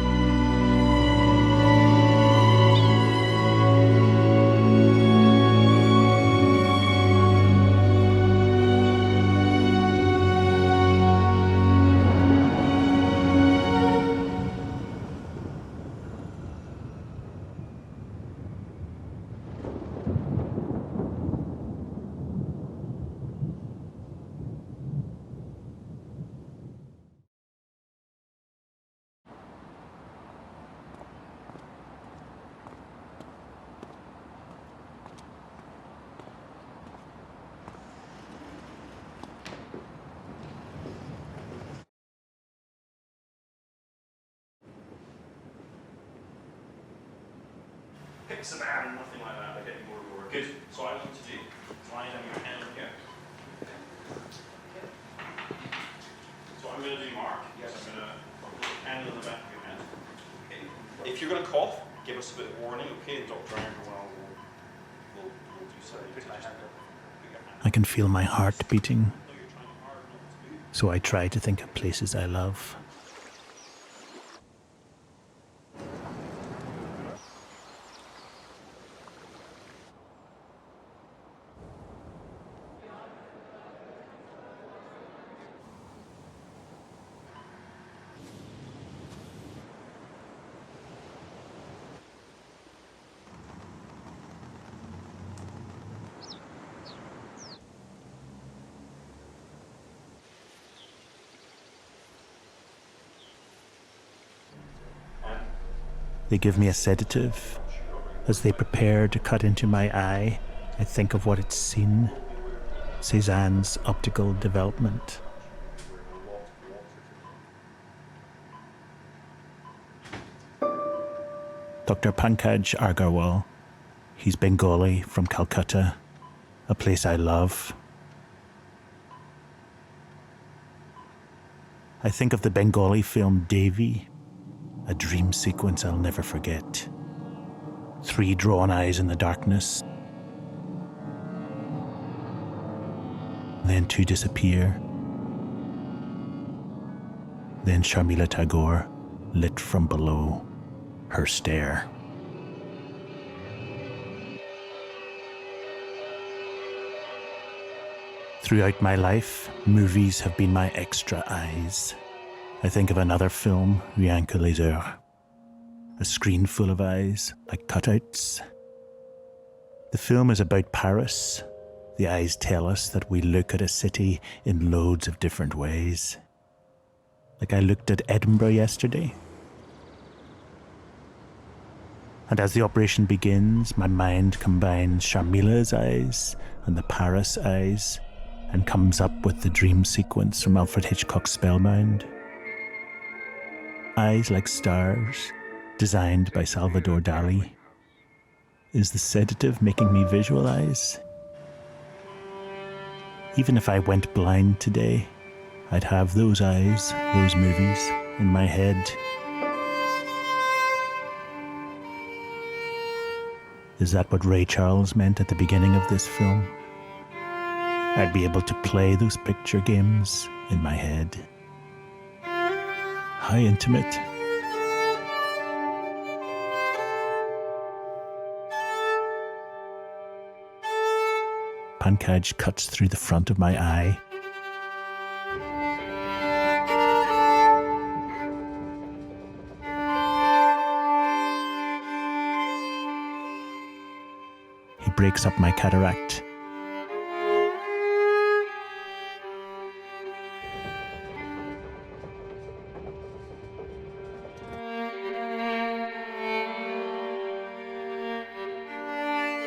[SPEAKER 6] Picks a man, nothing like that, they're getting more and more. Good. So what I want you to do is lie down your hand here. So I'm going to do Mark. Yes. I'm going to put a candle on the back of your head. Okay. If you're going to cough, give us a bit of warning, okay? Dr. Angerwell will do so.
[SPEAKER 3] I can feel my heart beating, so I try to think of places I love. They give me a sedative. As they prepare to cut into my eye, I think of what it's seen. Cézanne's optical development. Dr. Pankaj Agarwal. He's Bengali from Calcutta, a place I love. I think of the Bengali film Devi, a dream sequence I'll never forget. 3 drawn eyes in the darkness. Then 2 disappear. Then Sharmila Tagore, lit from below, her stare. Throughout my life, movies have been my extra eyes. I think of another film, Rien que les heures. A screen full of eyes, like cutouts. The film is about Paris. The eyes tell us that we look at a city in loads of different ways. Like I looked at Edinburgh yesterday. And as the operation begins, my mind combines Sharmila's eyes and the Paris eyes and comes up with the dream sequence from Alfred Hitchcock's Spellbound. Eyes like stars, designed by Salvador Dali. Is the sedative making me visualize? Even if I went blind today, I'd have those eyes, those movies, in my head. Is that what Ray Charles meant at the beginning of this film? I'd be able to play those picture games in my head. How intimate. Pankaj cuts through the front of my eye. He breaks up my cataract.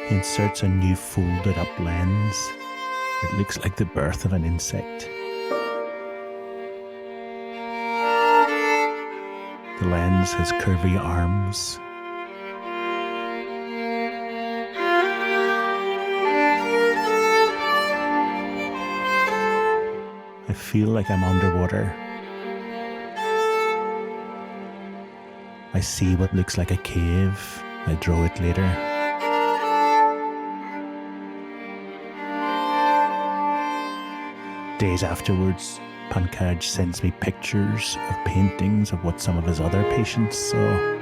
[SPEAKER 3] He inserts a new folded up lens. It looks like the birth of an insect. The lens has curvy arms. I feel like I'm underwater. I see what looks like a cave. I draw it later. Days afterwards, Pankaj sends me pictures of paintings of what some of his other patients saw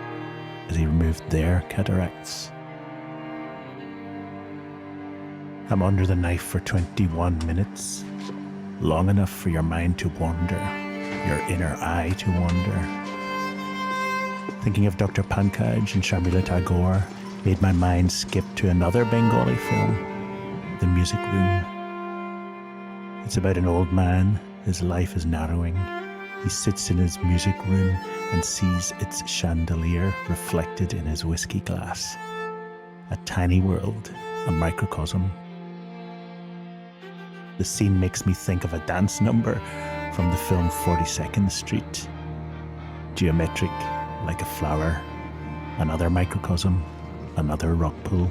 [SPEAKER 3] as he removed their cataracts. I'm under the knife for 21 minutes, long enough for your mind to wander, your inner eye to wander. Thinking of Dr. Pankaj and Sharmila Tagore made my mind skip to another Bengali film, The Music Room. It's about an old man. His life is narrowing. He sits in his music room and sees its chandelier reflected in his whiskey glass. A tiny world, a microcosm. The scene makes me think of a dance number from the film 42nd Street. Geometric, like a flower, another microcosm, another rock pool.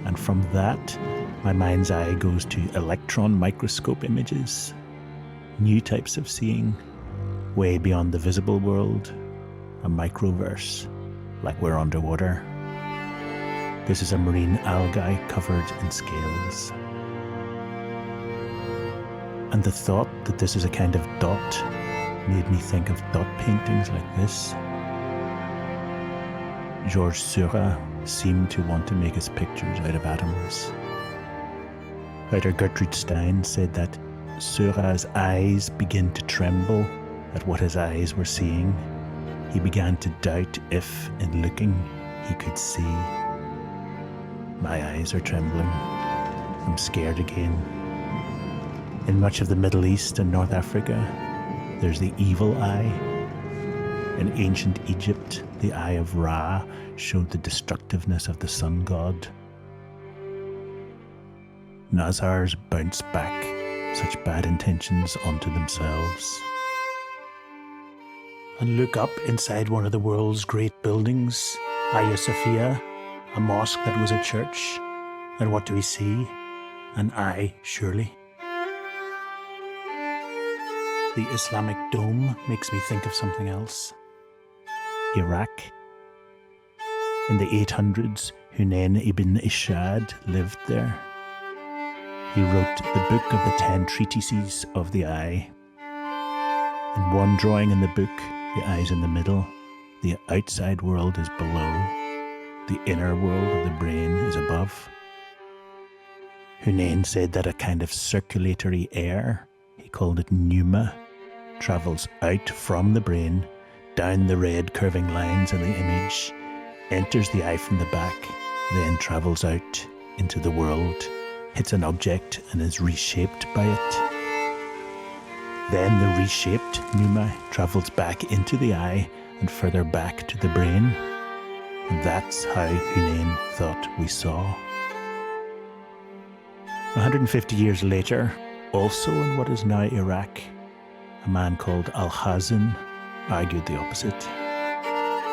[SPEAKER 3] And from that, my mind's eye goes to electron microscope images, new types of seeing, way beyond the visible world, a microverse, like we're underwater. This is a marine algae covered in scales. And the thought that this is a kind of dot made me think of dot paintings like this. Georges Seurat seemed to want to make his pictures out of atoms. Writer Gertrude Stein said that Seurat's eyes began to tremble at what his eyes were seeing. He began to doubt if, in looking, he could see. My eyes are trembling. I'm scared again. In much of the Middle East and North Africa, there's the evil eye. In ancient Egypt, the eye of Ra showed the destructiveness of the sun god. Nazars bounce back such bad intentions onto themselves. And look up inside one of the world's great buildings, Hagia Sophia, a mosque that was a church. And what do we see? An eye, surely. The Islamic dome makes me think of something else. Iraq. In the 800s, Hunayn ibn Ishad lived there. He wrote the book of the 10 treatises of the eye. In one drawing in the book, the eye's in the middle, the outside world is below, the inner world of the brain is above. Hunayn said that a kind of circulatory air, he called it pneuma, travels out from the brain, down the red curving lines in the image, enters the eye from the back, then travels out into the world, hits an object and is reshaped by it. Then the reshaped pneuma travels back into the eye and further back to the brain. And that's how Hunayn thought we saw. 150 years later, also in what is now Iraq, a man called Al-Hazan argued the opposite.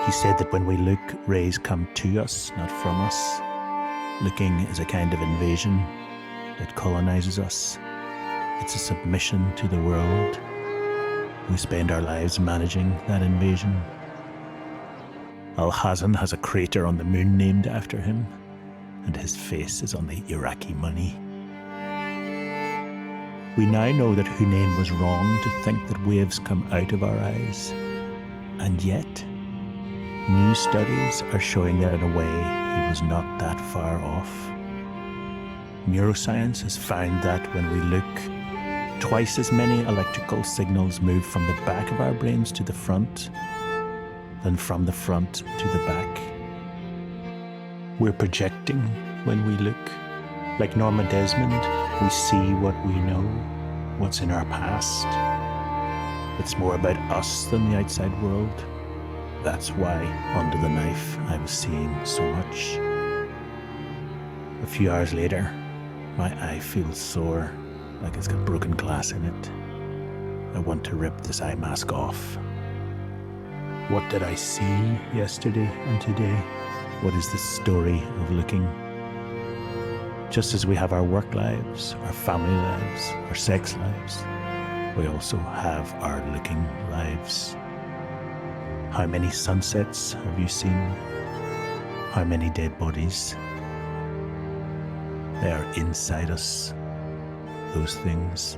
[SPEAKER 3] He said that when we look, rays come to us, not from us. Looking is a kind of invasion that colonizes us. It's a submission to the world. We spend our lives managing that invasion. Al-Hazan has a crater on the moon named after him, and his face is on the Iraqi money. We now know that Hunayn was wrong to think that waves come out of our eyes. And yet, new studies are showing that in a way he was not that far off. Neuroscience has found that when we look, twice as many electrical signals move from the back of our brains to the front than from the front to the back. We're projecting when we look. Like Norma Desmond, we see what we know, what's in our past. It's more about us than the outside world. That's why, under the knife, I was seeing so much. A few hours later, my eye feels sore, like it's got broken glass in it. I want to rip this eye mask off. What did I see yesterday and today? What is the story of looking? Just as we have our work lives, our family lives, our sex lives, we also have our looking lives. How many sunsets have you seen? How many dead bodies? They are inside us. those things.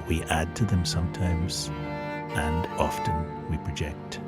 [SPEAKER 3] We add to them sometimes, and often we project.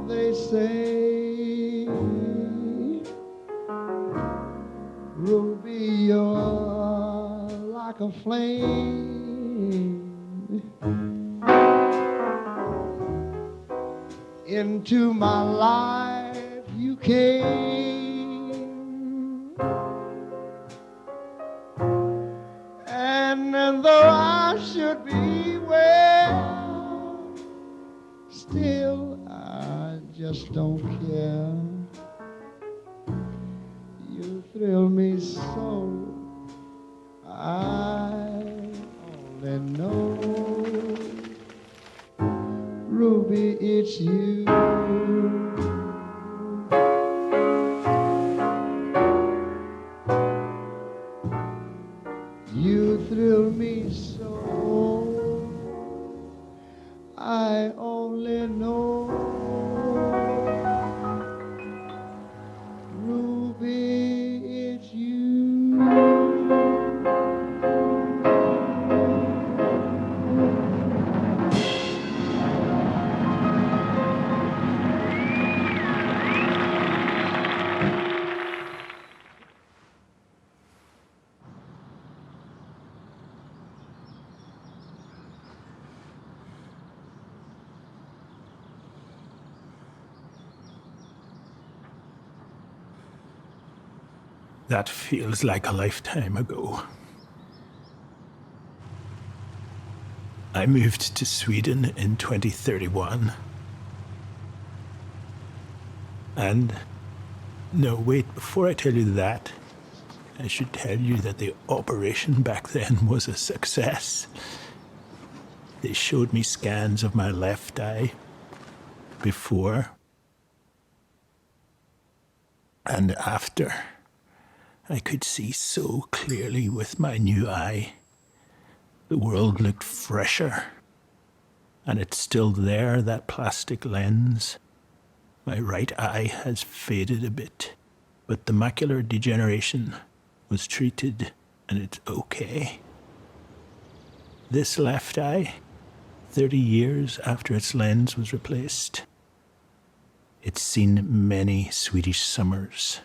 [SPEAKER 7] They say, Ruby, you're like a flame into my life you came, and though I should be well, still I just don't care. You thrill me so, I only know, Ruby, it's you. You thrill me so, I only know, Ruby, it's you.
[SPEAKER 3] That feels like a lifetime ago. I moved to Sweden in 2031. And no, wait, before I tell you that, I should tell you that the operation back then was a success. They showed me scans of my left eye before and after. I could see so clearly with my new eye. The world looked fresher. And it's still there, that plastic lens. My right eye has faded a bit, but the macular degeneration was treated and it's okay. This left eye, 30 years after its lens was replaced, it's seen many Swedish summers.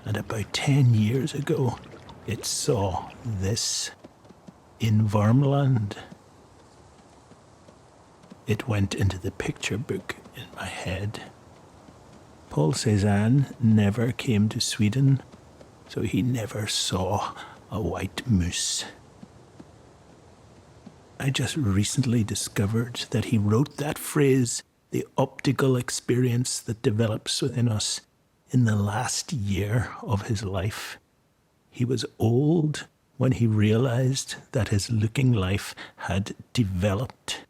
[SPEAKER 3] And about 10 years ago, it saw this in Värmland. It went into the picture book in my head. Paul Cézanne never came to Sweden, so he never saw a white moose. I just recently discovered that he wrote that phrase, the optical experience that develops within us, in the last year of his life. He was old when he realized that his looking life had developed,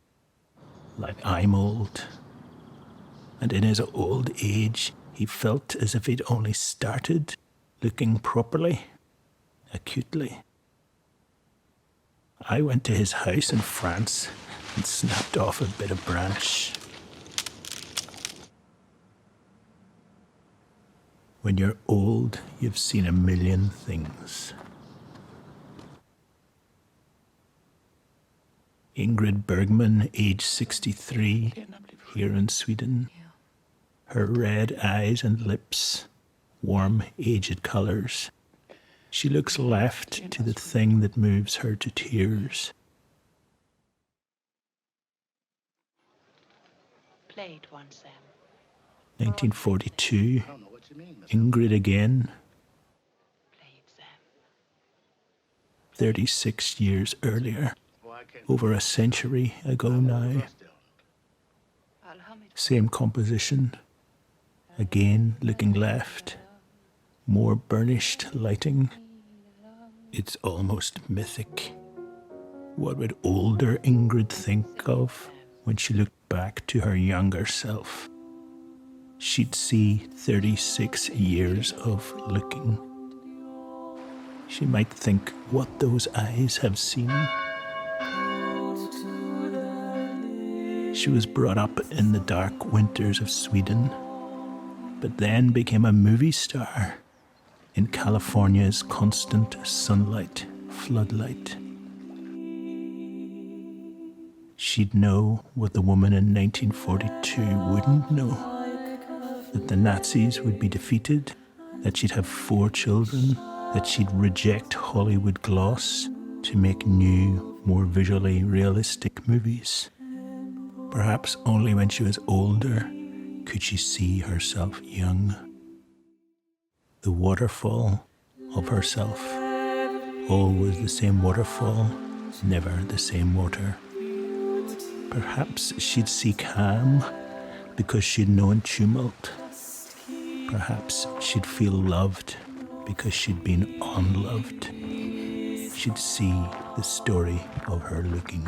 [SPEAKER 3] like I'm old. And in his old age, he felt as if he'd only started looking properly. acutely. I went to his house in France and snapped off a bit of branch. When you're old, you've seen a million things. Ingrid Bergman, age 63, here in Sweden. Her red eyes and lips, warm, aged colours. She looks left to the thing that moves her to tears.
[SPEAKER 8] Play it once, Sam.
[SPEAKER 3] 1942, Ingrid again.
[SPEAKER 8] Play it, Sam.
[SPEAKER 3] 36 years earlier, over a century ago now.
[SPEAKER 8] I'll hum it.
[SPEAKER 3] Same composition, again looking left, more burnished lighting. It's almost mythic. What would older Ingrid think of when she looked back to her younger self? She'd see 36 years of looking. She might think what those eyes have seen. She was brought up in the dark winters of Sweden, but then became a movie star in California's constant sunlight, floodlight. She'd know what the woman in 1942 wouldn't know. That the Nazis would be defeated, that she'd have 4 children, that she'd reject Hollywood gloss to make new, more visually realistic movies. Perhaps only when she was older could she see herself young. The waterfall of herself, always the same waterfall, never the same water. Perhaps she'd see calm because she'd known tumult. Perhaps she'd feel loved because she'd been unloved. She'd see the story of her looking.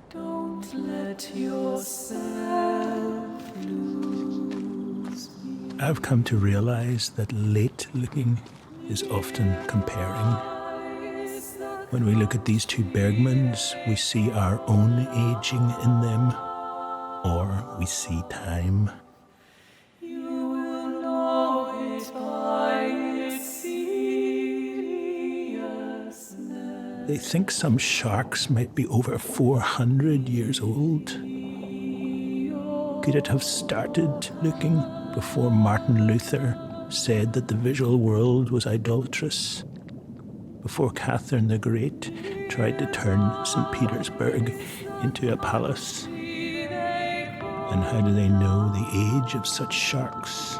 [SPEAKER 9] Don't let yourself lose me.
[SPEAKER 3] I've come to realize that late looking is often comparing. When we look at these two Bergmans, we see our own aging in them, or we see time.
[SPEAKER 9] You will know it by its seriousness.
[SPEAKER 3] They think some sharks might be over 400 years old. Could it have started looking before Martin Luther said that the visual world was idolatrous? Before Catherine the Great tried to turn St. Petersburg into a palace? And how do they know the age of such sharks?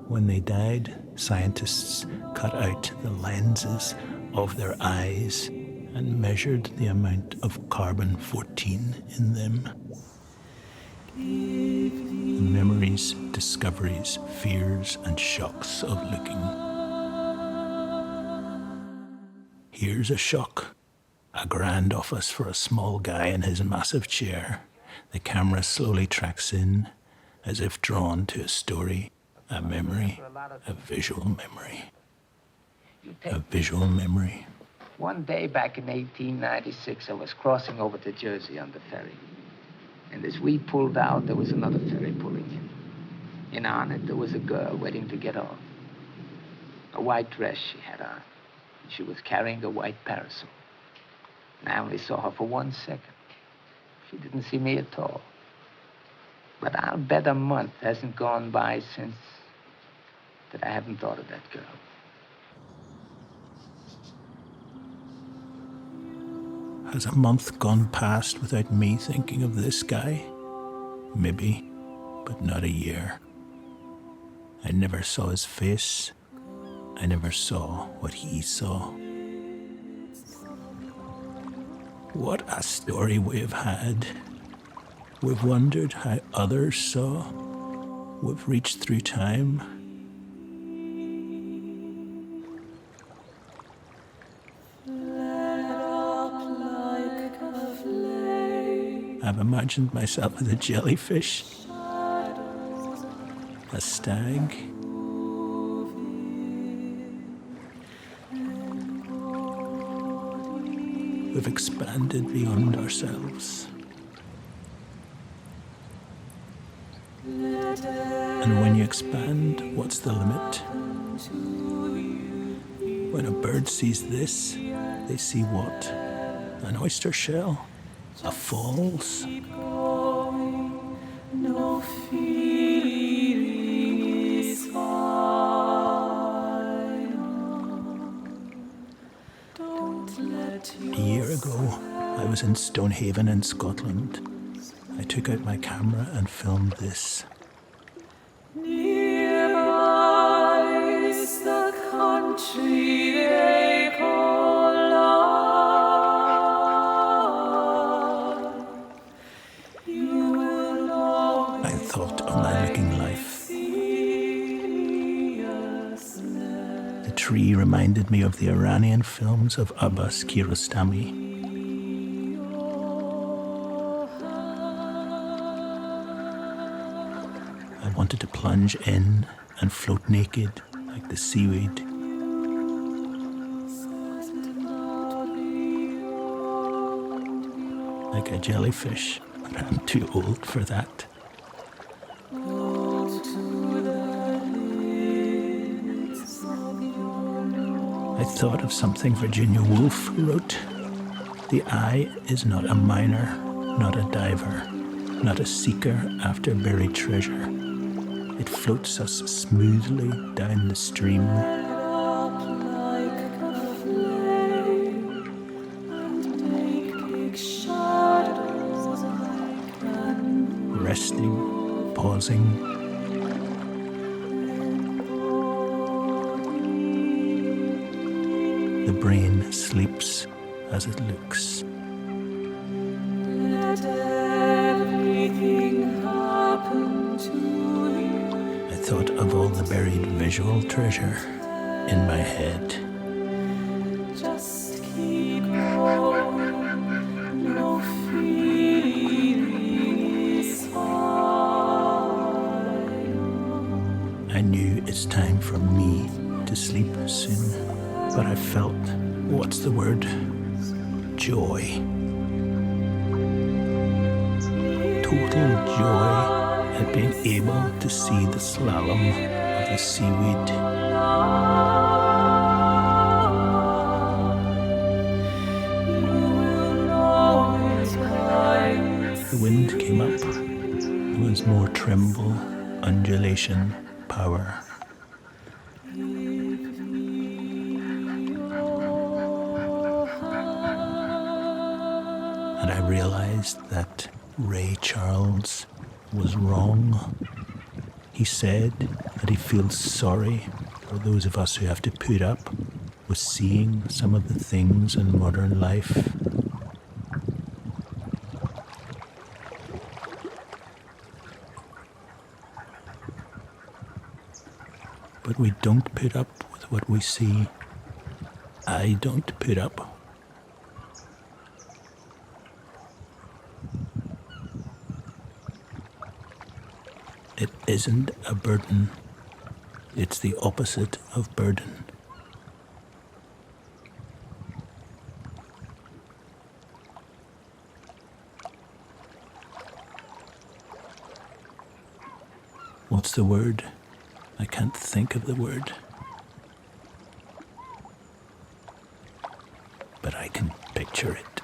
[SPEAKER 3] When they died, scientists cut out the lenses of their eyes and measured the amount of carbon-14 in them. The memories, discoveries, fears, and shocks of looking. Here's a shock. A grand office for a small guy in his massive chair. The camera slowly tracks in, as if drawn to a story, a memory, a visual memory. A visual memory.
[SPEAKER 10] One day back in 1896, I was crossing over to Jersey on the ferry. And as we pulled out, there was another ferry pulling in. And on it, there was a girl waiting to get off. A white dress she had on. She was carrying a white parasol. And I only saw her for 1 second. She didn't see me at all. But I'll bet a month hasn't gone by since that I haven't thought of that girl.
[SPEAKER 3] Has a month gone past without me thinking of this guy? Maybe, but not a year. I never saw his face. I never saw what he saw. What a story we've had. We've wondered how others saw. We've reached through time. I've imagined myself as a jellyfish, a stag, we've expanded beyond ourselves. And when you expand, what's the limit? When a bird sees this, they see what? An oyster shell? A falls?
[SPEAKER 9] No feeling is final. Don't let
[SPEAKER 3] A year ago, I was in Stonehaven in Scotland. I took out my camera and filmed this.
[SPEAKER 9] nearby is the country they call love. You will always
[SPEAKER 3] I thought of my looking life. The tree reminded me of the Iranian films of Abbas Kiarostami. I wanted to plunge in and float naked like the seaweed. Like a jellyfish, but I'm too old for that. I thought of something Virginia Woolf wrote. The eye is not a miner, not a diver, not a seeker after buried treasure. It floats us smoothly down the stream, resting, pausing. The brain sleeps as it looks.
[SPEAKER 9] let everything happen to you.
[SPEAKER 3] I thought of all the buried visual treasure in my head.
[SPEAKER 9] Just keep going. No feeling is final.
[SPEAKER 3] I knew it's time for me to sleep soon, but I felt, what's the word? Joy. Total joy at being able to see the slalom of the seaweed. The wind came up. There was more tremble, undulation, power. And I realized that Ray Charles was wrong. He said that he feels sorry for those of us who have to put up with seeing some of the things in modern life. But we don't put up with what we see. I don't put up. It isn't a burden. It's the opposite of burden. What's the word? I can't think of the word. But I can picture it.